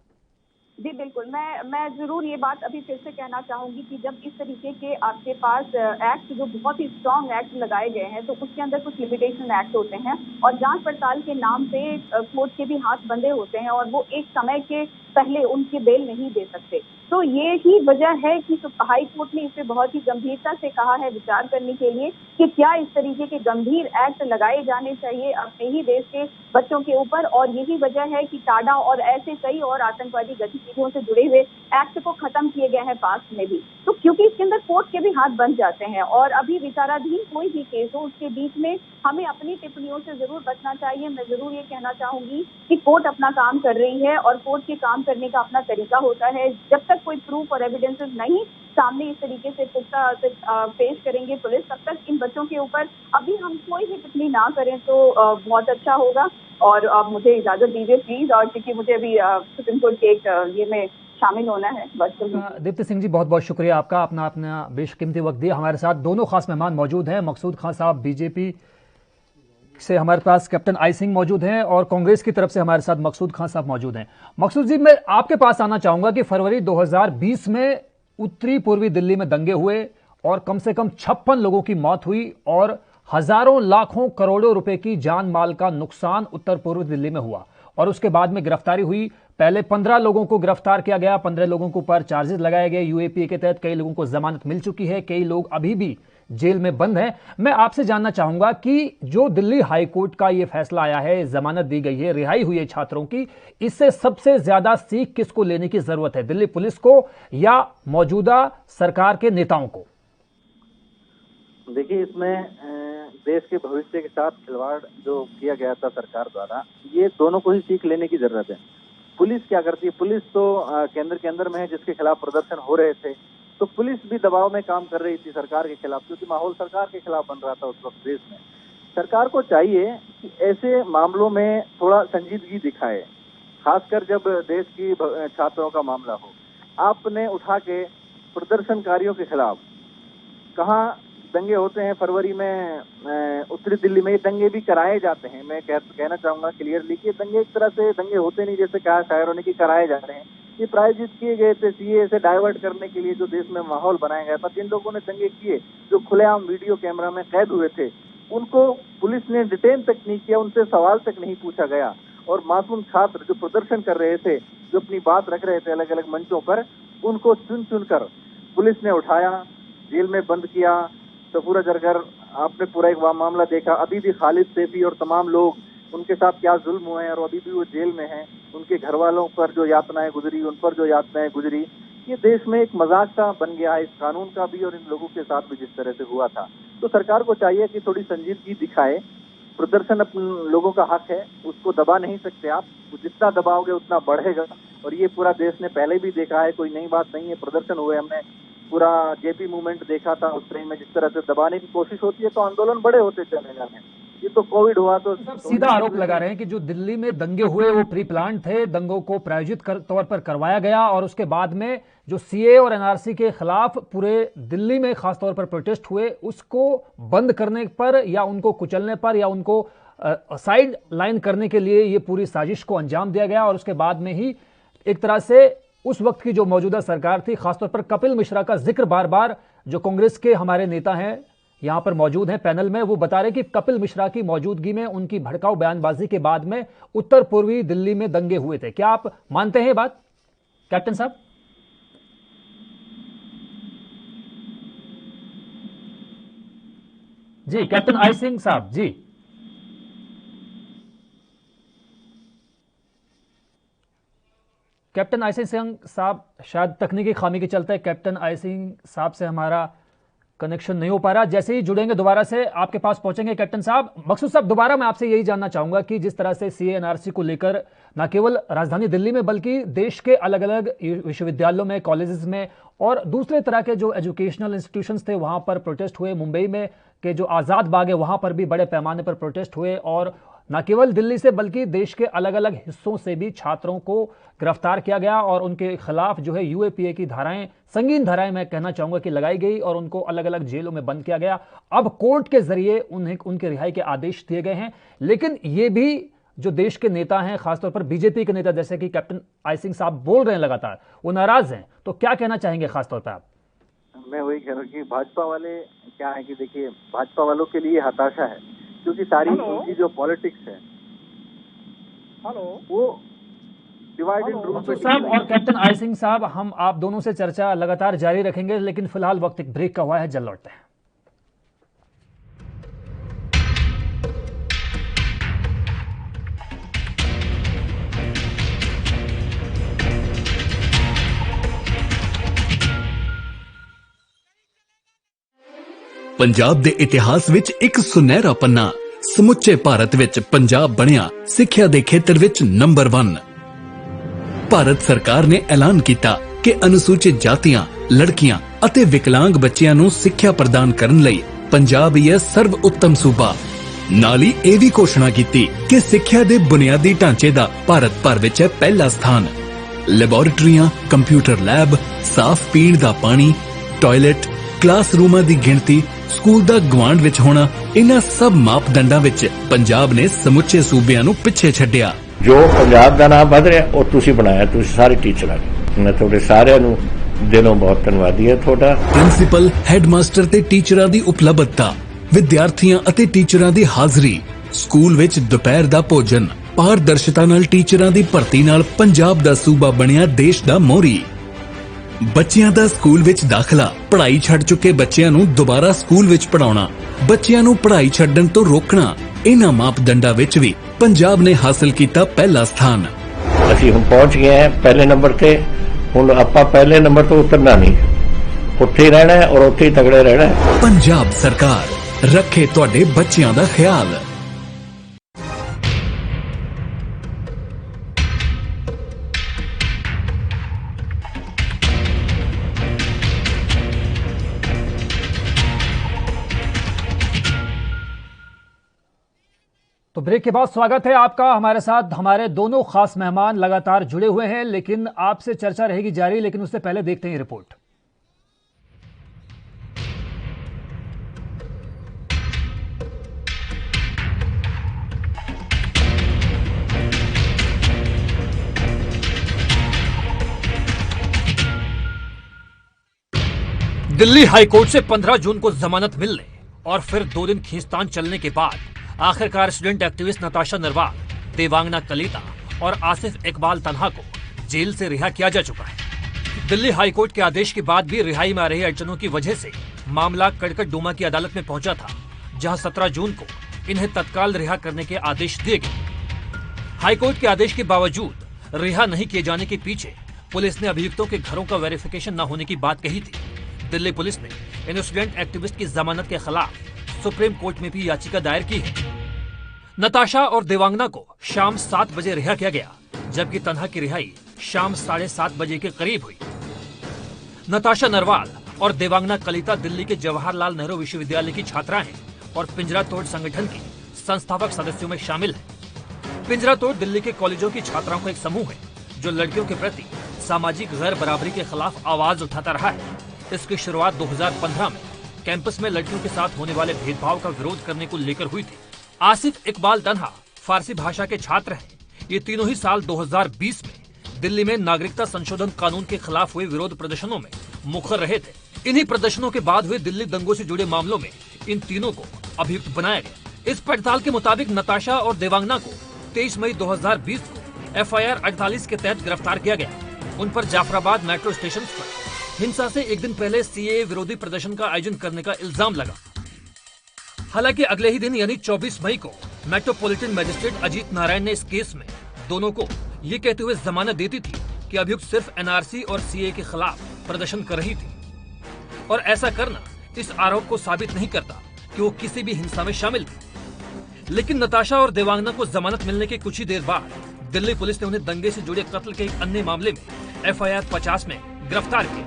जी बिल्कुल, मैं जरूर ये बात अभी फिर से कहना चाहूंगी कि जब इस तरीके के आपके पास एक्ट जो बहुत ही स्ट्रॉन्ग एक्ट लगाए गए हैं तो उसके अंदर कुछ लिमिटेशन एक्ट होते हैं और जांच पड़ताल के नाम पे कोर्ट के भी हाथ बंधे होते हैं और वो एक समय के पहले उनकी बेल नहीं दे सकते। तो ये ही वजह है कि हाई कोर्ट ने इसे बहुत ही गंभीरता से कहा है विचार करने के लिए कि क्या इस तरीके के गंभीर एक्ट लगाए जाने चाहिए अपने ही देश के बच्चों के ऊपर। और यही वजह है कि टाडा और ऐसे कई और आतंकवादी गतिविधियों से जुड़े हुए एक्ट को खत्म किए गए हैं पास्ट में भी। तो क्योंकि इसके अंदर कोर्ट के भी हाथ बन जाते हैं और अभी विचाराधीन कोई भी केस हो उसके बीच में हमें अपनी टिप्पणियों से जरूर बचना चाहिए। मैं जरूर ये कहना चाहूंगी कि कोर्ट अपना काम कर रही है और कोर्ट के काम करने का अपना तरीका होता है। जब तक कोई प्रूफ और एविडेंसेस नहीं सामने इस तरीके से पुख्ता पेश करेंगे पुलिस, तब तक इन बच्चों के ऊपर अभी हम कोई भी टिप्पणी ना करें तो बहुत अच्छा होगा। और अब मुझे इजाजत दीजिए प्लीज, और क्योंकि मुझे अभी सुप्रीम कोर्ट के एक ये में शामिल होना है। दीप्ति सिंह जी, बहुत बहुत शुक्रिया आपका, अपना बेशकीमती वक्त दिया। हमारे साथ दोनों खास मेहमान मौजूद हैं। मकसूद खान साहब बीजेपी से हमारे पास कैप्टन आई सिंह मौजूद हैं और कांग्रेस की तरफ से हमारे साथ मकसूद खान साहब मौजूद हैं। मकसूद जी, मैं आपके पास आना चाहूंगा कि फरवरी 2020 में उत्तरी पूर्वी दिल्ली में दंगे हुए और कम से कम 56 लोगों की मौत हुई और हजारों लाखों करोड़ों रुपए की जान माल का नुकसान उत्तर पूर्वी दिल्ली में हुआ और उसके बाद में गिरफ्तारी हुई। पहले 15 लोगों को गिरफ्तार किया गया, 15 लोगों के ऊपर चार्जेस लगाए गए। यूएपीए के तहत कई लोगों को जमानत मिल चुकी है, कई लोग अभी भी जेल में बंद हैं। मैं आपसे जानना चाहूंगा कि जो दिल्ली हाई कोर्ट का ये फैसला आया है, जमानत दी गई है, रिहाई हुई है छात्रों की, इससे सबसे ज्यादा सीख किसको लेने की जरूरत है, दिल्ली पुलिस को या मौजूदा सरकार के नेताओं को? देखिए, इसमें देश के भविष्य के साथ खिलवाड़ जो किया गया था सरकार द्वारा, ये दोनों को ही सीख लेने की जरूरत है। पुलिस क्या करती है? पुलिस तो केंद्र के अंदर में है, जिसके खिलाफ प्रदर्शन हो रहे थे तो पुलिस भी दबाव में काम कर रही थी सरकार के खिलाफ, क्योंकि माहौल सरकार के खिलाफ बन रहा था उस वक्त देश में। सरकार को चाहिए कि ऐसे मामलों में थोड़ा संजीदगी दिखाए, खासकर जब देश की छात्रों का मामला हो। आपने उठा के प्रदर्शनकारियों के खिलाफ, कहाँ दंगे होते हैं फरवरी में उत्तरी दिल्ली में, ये दंगे भी कराए जाते हैं। मैं कहना चाहूंगा क्लियरली कि दंगे एक तरह से दंगे होते नहीं, जैसे कहा शायरों ने कि कराए जा रहे हैं। ये प्रायोजित किए गए थे सीए से डाइवर्ट करने के लिए, जो देश में माहौल बनाया गया था। जिन लोगों ने दंगे किए, जो खुलेआम वीडियो कैमरा में कैद हुए थे, उनको पुलिस ने डिटेन तक नहीं किया, उनसे सवाल तक नहीं पूछा गया। और मासूम छात्र जो प्रदर्शन कर रहे थे, जो अपनी बात रख रहे थे अलग अलग मंचों पर, उनको चुन चुन कर पुलिस ने उठाया, जेल में बंद किया। तो पूरा जरगर आपने पूरा एक मामला देखा। अभी भी खालिद सैफी और तमाम लोग, उनके साथ क्या जुल्म हुए हैं और अभी भी वो जेल में हैं। उनके घर वालों पर जो यातनाएं गुजरी, उन पर जो यातनाएं गुजरी, ये देश में एक मजाक सा बन गया है, इस कानून का भी और इन लोगों के साथ भी जिस तरह से हुआ था। तो सरकार को चाहिए कि थोड़ी संजीदगी दिखाए। प्रदर्शन अपने लोगों का हक है, उसको दबा नहीं सकते आप। जितना दबाओगे उतना बढ़ेगा और ये पूरा देश ने पहले भी देखा है, कोई नई बात नहीं है। प्रदर्शन हुए, हमने पूरा जेपी मूवमेंट देखा था, उस टाइम में जिस तरह से दबाने की कोशिश होती है तो आंदोलन बड़े होते चले जाते हैं। ये तो कोविड हुआ तो सीधा आरोप लगा रहे हैं कि जो दिल्ली में दंगे हुए वो प्री प्लान थे, दंगों को प्रायोजित तौर पर करवाया गया और उसके बाद में जो सीए और एनआरसी के खिलाफ पूरे दिल्ली में खासतौर पर प्रोटेस्ट हुए, उसको बंद करने पर या उनको कुचलने पर या उनको साइड लाइन करने के लिए ये पूरी साजिश को अंजाम दिया गया। और उसके बाद में ही एक तरह से उस वक्त की जो मौजूदा सरकार थी, खासतौर पर कपिल मिश्रा का जिक्र बार बार जो कांग्रेस के हमारे नेता हैं यहां पर मौजूद हैं पैनल में, वो बता रहे कि कपिल मिश्रा की मौजूदगी में, उनकी भड़काऊ बयानबाजी के बाद में उत्तर पूर्वी दिल्ली में दंगे हुए थे। क्या आप मानते हैं ये बात कैप्टन साहब? जी कैप्टन आई सिंह साहब जी। कैप्टन आई सिंह साहब, शायद तकनीकी खामी के चलते कैप्टन आई सिंह साहब से हमारा कनेक्शन नहीं हो पा रहा। जैसे ही जुड़ेंगे दोबारा से आपके पास पहुंचेंगे कैप्टन साहब। मकसूद साहब, दोबारा मैं आपसे यही जानना चाहूंगा कि जिस तरह से सीए एनआरसी को लेकर न केवल राजधानी दिल्ली में बल्कि देश के अलग अलग विश्वविद्यालयों में, कॉलेजेस में और दूसरे तरह के जो एजुकेशनल इंस्टीट्यूशंस थे वहां पर प्रोटेस्ट हुए। मुंबई में के जो आज़ाद बाग है वहां पर भी बड़े पैमाने पर प्रोटेस्ट हुए और न केवल दिल्ली से बल्कि देश के अलग अलग हिस्सों से भी छात्रों को गिरफ्तार किया गया और उनके खिलाफ जो है यूएपीए की धाराएं, संगीन धाराएं मैं कहना चाहूंगा कि लगाई गई और उनको अलग अलग जेलों में बंद किया गया। अब कोर्ट के जरिए उन्हें उनके रिहाई के आदेश दिए गए हैं, लेकिन ये भी जो देश के नेता हैं, खासतौर पर बीजेपी के नेता जैसे कि कैप्टन आई सिंह साहब बोल रहे हैं लगातार, वो नाराज हैं, तो क्या कहना चाहेंगे खासतौर पर आप? मैं वही कह रहा हूँ कि भाजपा वाले क्या है कि देखिए, भाजपा वालों के लिए हताशा है, क्योंकि सारी उनकी जो पॉलिटिक्स है वो डिवाइड एंड रूल पे साहब और कैप्टन आई सिंह साहब, हम आप दोनों से चर्चा लगातार जारी रखेंगे, लेकिन फिलहाल वक्त एक ब्रेक का हुआ है, जल्द लौटते हैं। ਪੰਜਾਬ ਦੇ ਇਤਿਹਾਸ ਵਿੱਚ ਇੱਕ ਸੁਨਹਿਰਾ ਪੰਨਾ, ਸਮੁੱਚੇ ਭਾਰਤ ਵਿੱਚ ਪੰਜਾਬ ਬਣਿਆ ਸਿੱਖਿਆ ਦੇ ਖੇਤਰ ਵਿੱਚ ਨੰਬਰ 1। ਭਾਰਤ ਸਰਕਾਰ ਨੇ ਐਲਾਨ ਕੀਤਾ ਕਿ ਅਨੁਸੂਚਿਤ ਜਾਤੀਆਂ, ਲੜਕੀਆਂ ਅਤੇ ਵਿਕਲਾਂਗ ਬੱਚਿਆਂ ਨੂੰ ਸਿੱਖਿਆ ਪ੍ਰਦਾਨ ਕਰਨ ਲਈ ਪੰਜਾਬ ਹੀ ਹੈ ਸਰਵ ਉੱਤਮ ਸੂਬਾ। ਨਾਲ ਹੀ ਇਹ ਵੀ ਘੋਸ਼ਣਾ ਕੀਤੀ ਕਿ ਸਿੱਖਿਆ ਦੇ ਬੁਨਿਆਦੀ ਢਾਂਚੇ ਦਾ ਭਾਰਤ ਭਰ ਵਿੱਚ ਹੈ ਪਹਿਲਾ ਸਥਾਨ। ਲੈਬੋਰੇਟਰੀਆਂ, ਕੰਪਿਊਟਰ ਲੈਬ, ਸਾਫ਼ ਪੀਣ ਦਾ ਪਾਣੀ, ਟਾਇਲਟ, ਕਲਾਸਰੂਮਾਂ ਦੀ ਗਿਣਤੀ, ਸਕੂਲ ਦਾ ਗਵਾਂਢ ਵਿੱਚ ਹੋਣਾ, ਇਹਨਾਂ ਸਭ ਮਾਪਦੰਡਾਂ ਵਿੱਚ ਪੰਜਾਬ ਨੇ ਸਮੁੱਚੇ ਸੂਬਿਆਂ ਨੂੰ ਪਿੱਛੇ ਛੱਡਿਆ। ਜੋ ਪੰਜਾਬ ਦਾ ਨਾਮ ਵਧ ਰਿਹਾ ਉਹ ਤੁਸੀਂ ਬਣਾਇਆ, ਤੁਸੀਂ ਸਾਰੇ ਟੀਚਰਾਂ ਨੇ। ਮੈਂ ਤੁਹਾਡੇ ਸਾਰਿਆਂ ਨੂੰ ਦਿਲੋਂ ਬਹੁਤ ਧੰਨਵਾਦੀ ਹਾਂ ਤੁਹਾਡਾ। ਪ੍ਰਿੰਸੀਪਲ, ਹੈਡਮਾਸਟਰ ਤੇ ਟੀਚਰਾਂ ਦੀ ਉਪਲਬਧਤਾ, ਵਿਦਿਆਰਥੀਆਂ ਅਤੇ ਟੀਚਰਾਂ ਦੀ ਹਾਜ਼ਰੀ, ਸਕੂਲ ਵਿੱਚ ਦੁਪਹਿਰ ਦਾ ਭੋਜਨ, ਪਾਰਦਰਸ਼ਤਾ ਨਾਲ ਟੀਚਰਾਂ ਦੀ ਭਰਤੀ ਨਾਲ ਪੰਜਾਬ ਦਾ ਸੂਬਾ ਬਣਿਆ ਦੇਸ਼ ਦਾ ਮੋਹਰੀ। ਬੱਚਿਆਂ ਦਾ ਸਕੂਲ ਵਿੱਚ ਦਾਖਲਾ, ਪੜ੍ਹਾਈ ਛੱਡ ਚੁੱਕੇ ਬੱਚਿਆਂ ਨੂੰ ਦੁਬਾਰਾ ਸਕੂਲ ਵਿੱਚ ਪੜਾਉਣਾ, ਬੱਚਿਆਂ ਨੂੰ ਪੜ੍ਹਾਈ ਛੱਡਣ ਤੋਂ ਰੋਕਣਾ, ਇਹਨਾਂ ਮਾਪਦੰਡਾਂ ਵਿੱਚ ਵੀ ਪੰਜਾਬ ਨੇ ਹਾਸਲ ਕੀਤਾ ਪਹਿਲਾ ਸਥਾਨ। ਅਸੀਂ ਹੁਣ ਪਹੁੰਚ ਗਏ ਹਾਂ ਪਹਿਲੇ ਨੰਬਰ ਤੇ। ਹੁਣ ਆਪਾਂ ਪਹਿਲੇ ਨੰਬਰ ਤੋਂ ਉਤਰਨਾ ਨਹੀਂ, ਉੱਥੇ ਹੀ ਰਹਿਣਾ ਹੈ ਔਰ ਉੱਥੇ ਹੀ ਤਗੜੇ ਰਹਿਣਾ ਹੈ। ਪੰਜਾਬ ਸਰਕਾਰ ਰੱਖੇ ਤੁਹਾਡੇ ਬੱਚਿਆਂ ਦਾ ਖਿਆਲ। तो ब्रेक के बाद स्वागत है आपका। हमारे साथ हमारे दोनों खास मेहमान लगातार जुड़े हुए हैं, लेकिन आपसे चर्चा रहेगी जारी, लेकिन उससे पहले देखते हैं रिपोर्ट। दिल्ली हाईकोर्ट से 15 जून को जमानत मिलने और फिर 2 दिन खींचतान चलने के बाद आखिरकार स्टूडेंट एक्टिविस्ट नताशा नरवाल, देवांगना कलिता और आसिफ इकबाल तन्हा को जेल से रिहा किया जा चुका है। दिल्ली हाईकोर्ट के आदेश के बाद भी रिहाई में आ रही अड़चनों की वजह से मामला कड़कड़डूमा की अदालत में पहुंचा था, जहां 17 जून को इन्हें तत्काल रिहा करने के आदेश दिए गए। हाईकोर्ट के आदेश के बावजूद रिहा नहीं किए जाने के पीछे पुलिस ने अभियुक्तों के घरों का वेरिफिकेशन न होने की बात कही थी। दिल्ली पुलिस ने इन स्टूडेंट एक्टिविस्ट की जमानत के खिलाफ सुप्रीम कोर्ट में भी याचिका दायर की है। नताशा और देवांगना को शाम 7 बजे रिहा किया गया, जबकि तन्हा की रिहाई शाम 7:30 बजे के करीब हुई। नताशा नरवाल और देवांगना कलिता दिल्ली के जवाहरलाल नेहरू विश्वविद्यालय की छात्रा हैं और पिंजरा तोड़ संगठन के संस्थापक सदस्यों में शामिल है। पिंजरा तोड़ दिल्ली के कॉलेजों की छात्राओं का एक समूह है जो लड़कियों के प्रति सामाजिक गैर बराबरी के खिलाफ आवाज उठाता रहा है। इसकी शुरुआत 2015 में कैंपस में लड़कियों के साथ होने वाले भेदभाव का विरोध करने को लेकर हुई थी। आसिफ इकबाल तन्हा फारसी भाषा के छात्र हैं। ये तीनों ही साल 2020 में दिल्ली में नागरिकता संशोधन कानून के खिलाफ हुए विरोध प्रदर्शनों में मुखर रहे थे। इन्हीं प्रदर्शनों के बाद हुए दिल्ली दंगों से जुड़े मामलों में इन तीनों को अभियुक्त बनाया गया। इस पड़ताल के मुताबिक नताशा और देवांगना को 23 मई 2020 को FIR 48 के तहत गिरफ्तार किया गया। उन पर जाफराबाद मेट्रो स्टेशन पर हिंसा से एक दिन पहले CAA विरोधी प्रदर्शन का आयोजन करने का इल्जाम लगा। हालांकि अगले ही दिन यानी 24 मई को मेट्रोपॉलिटन मजिस्ट्रेट अजीत नारायण ने इस केस में दोनों को ये कहते हुए जमानत देती थी कि अभियुक्त सिर्फ NRC और CAA के खिलाफ प्रदर्शन कर रही थी और ऐसा करना इस आरोप को साबित नहीं करता कि वो किसी भी हिंसा में शामिल थी। लेकिन नताशा और देवांगना को जमानत मिलने के कुछ ही देर बाद दिल्ली पुलिस ने उन्हें दंगे से जुड़े कत्ल के एक अन्य मामले में FIR 50 में गिरफ्तार किया।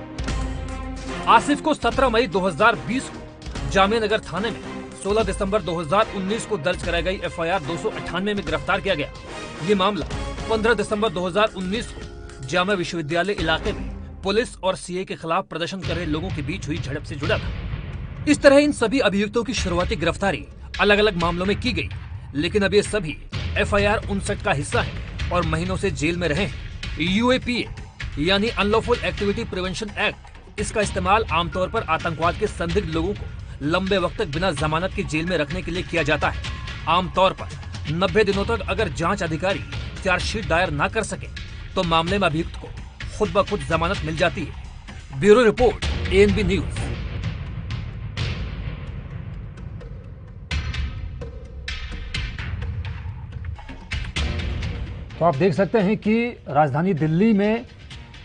आसिफ को 17 मई 2020 को जामिया नगर थाने में 16 दिसंबर 2019 को दर्ज कराई गई FIR 298 में गिरफ्तार किया गया। ये मामला 15 दिसंबर 2019 को जामिया विश्वविद्यालय इलाके में पुलिस और CAA के खिलाफ प्रदर्शन कर रहे लोगों के बीच हुई झड़प से जुड़ा था। इस तरह इन सभी अभियुक्तों की शुरुआती गिरफ्तारी अलग अलग मामलों में की गई, लेकिन अब ये सभी FIR 59 का हिस्सा हैं और महीनों से जेल में रहे हैं। UAPA यानी अनलॉफुल एक्टिविटी प्रिवेंशन एक्ट, इसका इस्तेमाल आमतौर पर आतंकवाद के संदिग्ध लोगों को लंबे वक्त तक बिना जमानत के जेल में रखने के लिए किया जाता है। आमतौर पर 90 दिनों तक अगर जांच अधिकारी चार्जशीट दायर न कर सके तो मामले में अभियुक्त को खुद ब खुद जमानत मिल जाती है। Bureau report, ANB news. तो आप देख सकते हैं कि राजधानी दिल्ली में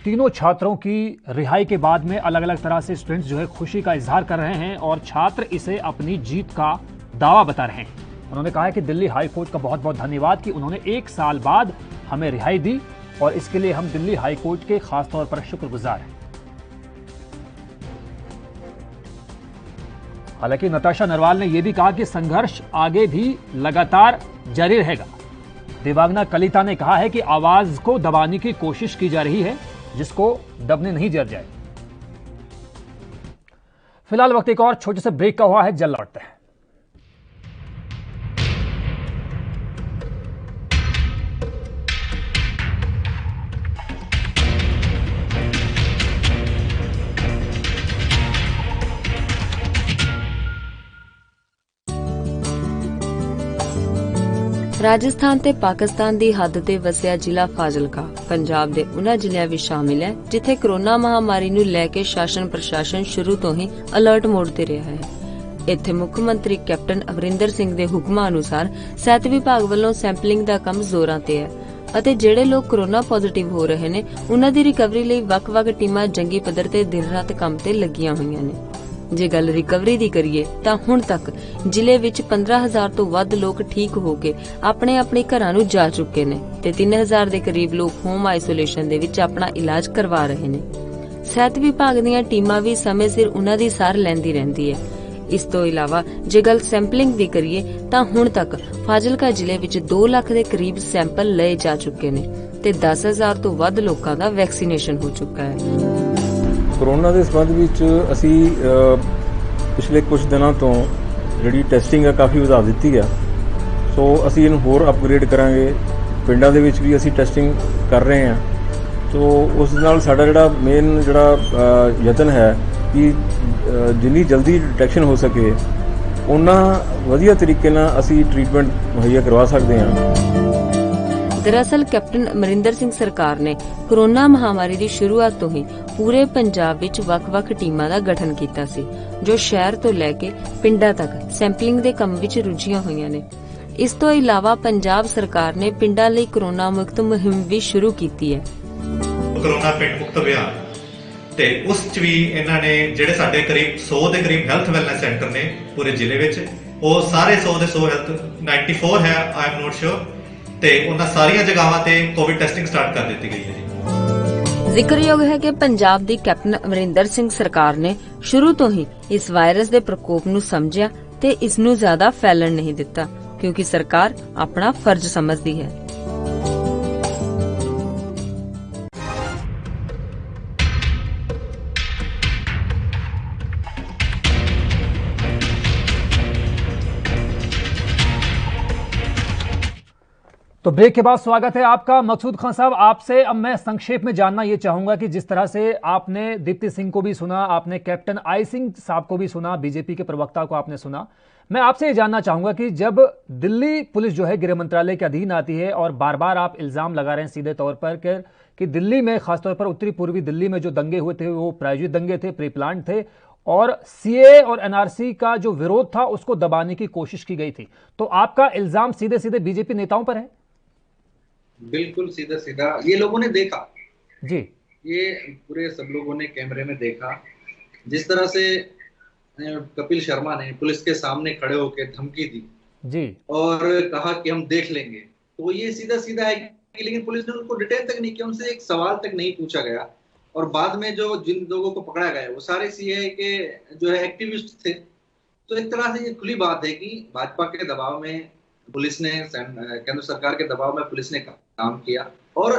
तीनों छात्रों की रिहाई के बाद में अलग अलग तरह से स्टूडेंट्स जो है खुशी का इजहार कर रहे हैं और छात्र इसे अपनी जीत का दावा बता रहे हैं। उन्होंने कहा है कि दिल्ली हाई कोर्ट का बहुत बहुत धन्यवाद कि उन्होंने 1 साल बाद हमें रिहाई दी और इसके लिए हम दिल्ली हाई कोर्ट के खास तौर पर शुक्रगुजार हैं। हालांकि नताशा नरवाल ने यह भी कहा कि संघर्ष आगे भी लगातार जारी रहेगा। देवांगना कलिता ने कहा है कि आवाज को दबाने की कोशिश की जा रही है, जिसको दबने नहीं दिया जाए। फिलहाल वक्त एक और छोटे से ब्रेक का हुआ है, जल्द लौटते हैं। ਰਾਜਸਥਾਨ ਤੇ ਪਾਕਿਸਤਾਨ ਦੀ ਹੱਦ ਤੇ ਵਸਿਆ ਜ਼ਿਲ੍ਹਾ ਫਾਜ਼ਿਲਕਾ ਪੰਜਾਬ ਦੇ ਉਹਨਾਂ ਜ਼ਿਲ੍ਹਿਆਂ ਵਿੱਚ ਸ਼ਾਮਿਲ ਹੈ ਜਿੱਥੇ ਕੋਰੋਨਾ ਮਹਾਮਾਰੀ ਨੂੰ ਲੈ ਕੇ ਸ਼ਾਸਨ ਪ੍ਰਸ਼ਾਸਨ ਸ਼ੁਰੂ ਤੋਂ ਹੀ ਅਲਰਟ ਮੋਡ ਤੇ ਰਿਹਾ ਹੈ। ਇੱਥੇ ਮੁੱਖ ਮੰਤਰੀ ਕੈਪਟਨ ਅਮਰਿੰਦਰ ਸਿੰਘ ਦੇ ਹੁਕਮਾਂ ਅਨੁਸਾਰ ਸਿਹਤ ਵਿਭਾਗ ਵੱਲੋਂ ਸੈਂਪਲਿੰਗ ਦਾ ਕੰਮ ਜ਼ੋਰਾਂ ਤੇ ਹੈ ਅਤੇ ਜਿਹੜੇ ਲੋਕ ਕੋਰੋਨਾ ਪੋਜ਼ਿਟਿਵ ਹੋ ਰਹੇ ਨੇ ਉਹਨਾਂ ਦੀ ਰਿਕਵਰੀ ਲਈ ਵੱਖ-ਵੱਖ ਟੀਮਾਂ ਜੰਗੀ ਪੱਧਰ ਤੇ ਦਿਨ-ਰਾਤ ਕੰਮ ਤੇ ਲੱਗੀਆਂ ਹੋਈਆਂ ਨੇ। ਜੇ ਗੱਲ ਰਿਕਵਰੀ ਦੀ ਕਰੀਏ ਤਾਂ ਹੁਣ ਤੱਕ ਜ਼ਿਲ੍ਹੇ ਵਿੱਚ 15000 ਤੋਂ ਵੱਧ ਲੋਕ ਠੀਕ ਹੋ ਕੇ ਆਪਣੇ ਘਰਾਂ ਨੂੰ ਜਾ ਚੁੱਕੇ ਨੇ ਤੇ 3000 ਦੇ ਕਰੀਬ ਲੋਕ ਹੋਮ ਆਈਸੋਲੇਸ਼ਨ ਦੇ ਵਿੱਚ ਆਪਣਾ ਇਲਾਜ ਕਰਵਾ ਰਹੇ ਨੇ। ਸਿਹਤ ਵਿਭਾਗ ਦੀਆਂ ਟੀਮਾਂ ਵੀ ਸਮੇਂ ਸਿਰ ਉਹਨਾਂ ਦੀ ਸਾਰ ਲੈਂਦੀ ਰਹਿੰਦੀ ਹੈ। ਇਸ ਤੋਂ ਇਲਾਵਾ ਜੇ ਗੱਲ ਸੈਂਪਲਿੰਗ ਦੀ ਕਰੀਏ ਤਾਂ ਹੁਣ ਤੱਕ ਫਾਜ਼ਿਲਕਾ ਜ਼ਿਲ੍ਹੇ ਵਿੱਚ 2 ਲੱਖ ਦੇ ਕਰੀਬ ਸੈਂਪਲ ਲਏ ਜਾ ਚੁੱਕੇ ਨੇ ਤੇ 10000 ਤੋਂ ਵੱਧ ਲੋਕਾਂ ਦਾ ਵੈਕਸੀਨੇਸ਼ਨ ਹੋ ਚੁੱਕਾ ਹੈ। ਕੋਰੋਨਾ ਦੇ ਸੰਬੰਧ ਵਿੱਚ ਅਸੀਂ ਪਿਛਲੇ ਕੁਝ ਦਿਨਾਂ ਤੋਂ ਜਿਹੜੀ ਟੈਸਟਿੰਗ ਆ ਕਾਫੀ ਵਧਾ ਦਿੱਤੀ ਆ, ਸੋ ਅਸੀਂ ਇਹਨੂੰ ਹੋਰ ਅਪਗ੍ਰੇਡ ਕਰਾਂਗੇ। ਪਿੰਡਾਂ ਦੇ ਵਿੱਚ ਵੀ ਅਸੀਂ ਟੈਸਟਿੰਗ ਕਰ ਰਹੇ ਹਾਂ, ਸੋ ਉਸ ਨਾਲ ਸਾਡਾ ਜਿਹੜਾ ਮੇਨ ਜਿਹੜਾ ਯਤਨ ਹੈ ਕਿ ਜਿੰਨੀ ਜਲਦੀ ਡਿਟੈਕਸ਼ਨ ਹੋ ਸਕੇ ਉਨਾ ਵਧੀਆ ਤਰੀਕੇ ਨਾਲ ਅਸੀਂ ਟ੍ਰੀਟਮੈਂਟ ਮੁਹੱਈਆ ਕਰਵਾ ਸਕਦੇ ਹਾਂ। ਦਰਅਸਲ ਕੈਪਟਨ ਅਮਰਿੰਦਰ ਸਿੰਘ ਸਰਕਾਰ ਨੇ ਕੋਰੋਨਾ ਮਹਾਮਾਰੀ ਦੀ ਸ਼ੁਰੂਆਤ ਤੋਂ ਹੀ ਪੂਰੇ ਪੰਜਾਬ ਵਿੱਚ ਵੱਖ-ਵੱਖ ਟੀਮਾਂ ਦਾ ਗਠਨ ਕੀਤਾ ਸੀ ਜੋ ਸ਼ਹਿਰ ਤੋਂ ਲੈ ਕੇ ਪਿੰਡਾਂ ਤੱਕ ਸੈਂਪਲਿੰਗ ਦੇ ਕੰਮ ਵਿੱਚ ਰੁੱਝੀਆਂ ਹੋਈਆਂ ਨੇ। ਇਸ ਤੋਂ ਇਲਾਵਾ ਪੰਜਾਬ ਸਰਕਾਰ ਨੇ ਪਿੰਡਾਂ ਲਈ ਕੋਰੋਨਾ ਮੁਕਤ ਮੁਹਿੰਮ ਵੀ ਸ਼ੁਰੂ ਕੀਤੀ ਹੈ। ਕੋਰੋਨਾ ਪਿੰਡ ਮੁਕਤ ਅਭਿਆਨ ਤੇ ਉਸ ਚ ਵੀ ਇਹਨਾਂ ਨੇ ਜਿਹੜੇ ਸਾਡੇ ਕਰੀਬ 100 ਦੇ ਕਰੀਬ ਹੈਲਥ ਵੈਲਨੈਸ ਸੈਂਟਰ ਨੇ ਪੂਰੇ ਜ਼ਿਲ੍ਹੇ ਵਿੱਚ, ਉਹ ਸਾਰੇ 100 ਦੇ 100 ਹੈਲਥ 94 ਹੈ ਆਈ ਐਮ ਨੋਟ ਸ਼ੋਰ, ਤੇ ਉਹਨਾਂ ਸਾਰੀਆਂ ਜਗ੍ਹਾਵਾਂ ਤੇ ਕੋਵਿਡ ਟੈਸਟਿੰਗ ਸਟਾਰਟ ਕਰ ਦਿੱਤੀ ਗਈ ਹੈ ਜੀ। ਜ਼ਿਕਰਯੋਗ ਹੈ ਕਿ ਪੰਜਾਬ ਦੀ ਕੈਪਟਨ ਅਮਰਿੰਦਰ ਸਿੰਘ ਸਰਕਾਰ ਨੇ ਸ਼ੁਰੂ ਤੋਂ ਹੀ ਇਸ ਵਾਇਰਸ ਦੇ ਪ੍ਰਕੋਪ ਨੂੰ ਸਮਝਿਆ ਤੇ ਇਸ ਨੂੰ ਜ਼ਿਆਦਾ ਫੈਲਣ ਨਹੀਂ ਦਿੱਤਾ ਕਿਉਂਕਿ ਸਰਕਾਰ ਆਪਣਾ ਫਰਜ਼ ਸਮਝਦੀ ਹੈ। तो ब्रेक के बाद स्वागत है आपका। मकसूद खान साहब, आपसे अब मैं संक्षेप में जानना यह चाहूंगा कि जिस तरह से आपने दीप्ति सिंह को भी सुना, आपने कैप्टन आई सिंह साहब को भी सुना, बीजेपी के प्रवक्ता को आपने सुना, मैं आपसे ये जानना चाहूंगा कि जब दिल्ली पुलिस जो है गृह मंत्रालय के अधीन आती है और बार बार आप इल्जाम लगा रहे हैं सीधे तौर पर कि दिल्ली में, खासतौर पर उत्तरी पूर्वी दिल्ली में जो दंगे हुए थे वो प्रायोजित दंगे थे, प्री प्लान थे और सीए और एनआरसी का जो विरोध था उसको दबाने की कोशिश की गई थी, तो आपका इल्जाम सीधे सीधे बीजेपी नेताओं पर है? बिल्कुल सीधा सीधा ये लोगों ने देखा जी, ये पूरे सब लोगों ने कैमरे में देखा जिस तरह से कपिल शर्मा ने पुलिस के सामने खड़े होकर धमकी दी जी और कहा कि हम देख लेंगे, तो ये सीधा सीधा है कि लेकिन पुलिस ने उनको डिटेन तक नहीं किया, उनसे एक सवाल तक नहीं पूछा गया और बाद में जो जिन लोगों को पकड़ा गया वो सारे सीए के जो है एक्टिविस्ट थे। तो एक तरह से ये खुली बात है कि भाजपा के दबाव में पुलिस ने, केंद्र सरकार के दबाव में पुलिस ने काम किया और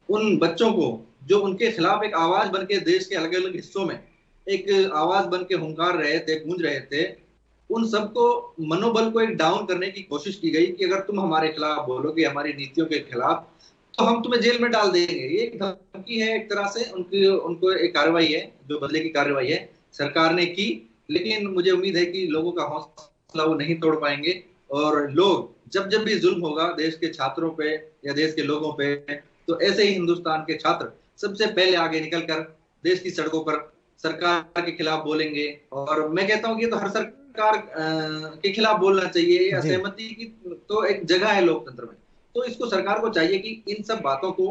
उन बच्चों को जो उनके खिलाफ एक आवाज बनके देश के अलग अलग हिस्सों में एक आवाज बनके हुंकार रहे थे, गूंज रहे थे, उन सबको मनोबल को एक डाउन करने की कोशिश की गई कि अगर तुम हमारे खिलाफ बोलोगे, हमारी नीतियों के खिलाफ, तो हम तुम्हें जेल में डाल देंगे। ये एक धमकी है, एक तरह से उनको एक कार्रवाई है, जो बदले की कार्रवाई है सरकार ने की। लेकिन मुझे उम्मीद है कि लोगों का हौसला वो नहीं तोड़ पाएंगे, और लोग जब जब भी जुल्म होगा देश के छात्रों पे या देश के लोगों पे, तो ऐसे ही हिंदुस्तान के छात्र सबसे पहले आगे निकलकर देश की सड़कों पर सरकार के खिलाफ बोलेंगे। और मैं कहता हूँ कि तो हर सरकार के खिलाफ बोलना चाहिए, असहमति की तो एक जगह है लोकतंत्र में। तो इसको सरकार को चाहिए कि इन सब बातों को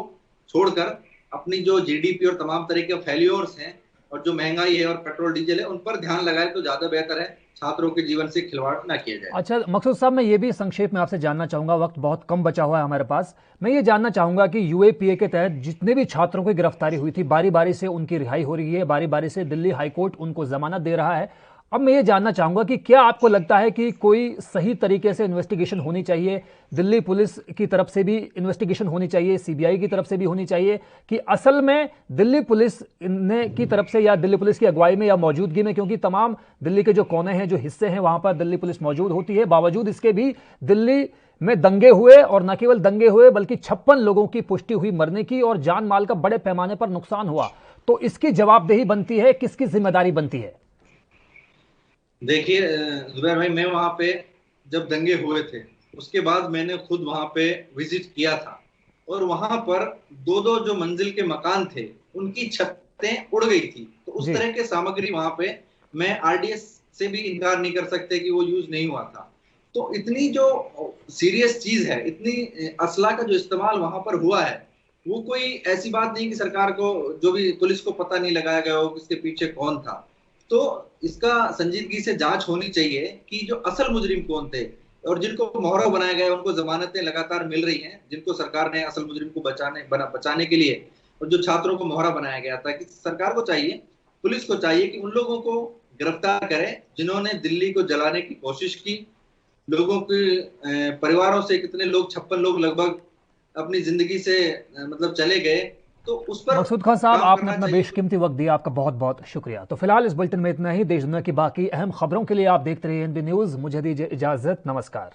छोड़कर अपनी जो जीडीपी और तमाम तरह के फेल्योर्स हैं और जो महंगाई है और पेट्रोल डीजल है, उन पर ध्यान लगाए तो ज्यादा बेहतर है, छात्रों के जीवन से खिलवाड़ ना किया जाए। अच्छा मकसूद साहब, मैं ये भी संक्षेप में आपसे जानना चाहूंगा, वक्त बहुत कम बचा हुआ है हमारे पास। मैं ये जानना चाहूंगा कि यूएपीए के तहत जितने भी छात्रों की गिरफ्तारी हुई थी, बारी बारी से उनकी रिहाई हो रही है, बारी बारी से दिल्ली हाईकोर्ट उनको जमानत दे रहा है। अब मैं ये जानना चाहूंगा कि क्या आपको लगता है कि कोई सही तरीके से इन्वेस्टिगेशन होनी चाहिए, दिल्ली पुलिस की तरफ से भी इन्वेस्टिगेशन होनी चाहिए, सीबीआई की तरफ से भी होनी चाहिए, कि असल में दिल्ली पुलिस ने की तरफ से या दिल्ली पुलिस की अगुवाई में या मौजूदगी में, क्योंकि तमाम दिल्ली के जो कोने हैं, जो हिस्से हैं, वहां पर दिल्ली पुलिस मौजूद होती है, बावजूद इसके भी दिल्ली में दंगे हुए, और न केवल दंगे हुए बल्कि 56 लोगों की पुष्टि हुई मरने की, और जान माल का बड़े पैमाने पर नुकसान हुआ। तो इसकी जवाबदेही बनती है, किसकी जिम्मेदारी बनती है? देखिए जुबैर भाई, मैं वहां पे जब दंगे हुए थे उसके बाद मैंने खुद वहां पे विजिट किया था, और वहां पर दो दो जो मंजिल के मकान थे उनकी छतें उड़ गई थी। तो उस तरह के सामग्री वहां पे मैं आरडीएस से भी इनकार नहीं कर सकते कि वो यूज नहीं हुआ था। तो इतनी जो सीरियस चीज है, इतनी असला का जो इस्तेमाल वहां पर हुआ है, वो कोई ऐसी बात नहीं कि सरकार को, जो भी पुलिस को पता नहीं लगाया गया हो इसके पीछे कौन था। तो इसका संजीदगी से जांच होनी चाहिए कि जो असल मुजरिम कौन थे, और जिनको मोहरा बनाया गया उनको जमानतें लगातार मिल रही हैं, जिनको सरकार ने असल मुजरिम को बचाने के लिए, और जो छात्रों को मोहरा बनाया गया था, कि सरकार को चाहिए, पुलिस को चाहिए कि उन लोगों को गिरफ्तार करे जिन्होंने दिल्ली को जलाने की कोशिश की। लोगों के परिवारों से कितने लोग, 56 लोग लगभग अपनी जिंदगी से मतलब चले गए। तो उस पर मकसूद खान साहब, आपने अपना बेशकीमती वक्त दिया, आपका बहुत बहुत शुक्रिया। तो फिलहाल इस बुलेटिन में इतना ही। देश दुनिया की बाकी अहम खबरों के लिए आप देखते रहिए एनबी न्यूज। मुझे दीजिए इजाजत, नमस्कार।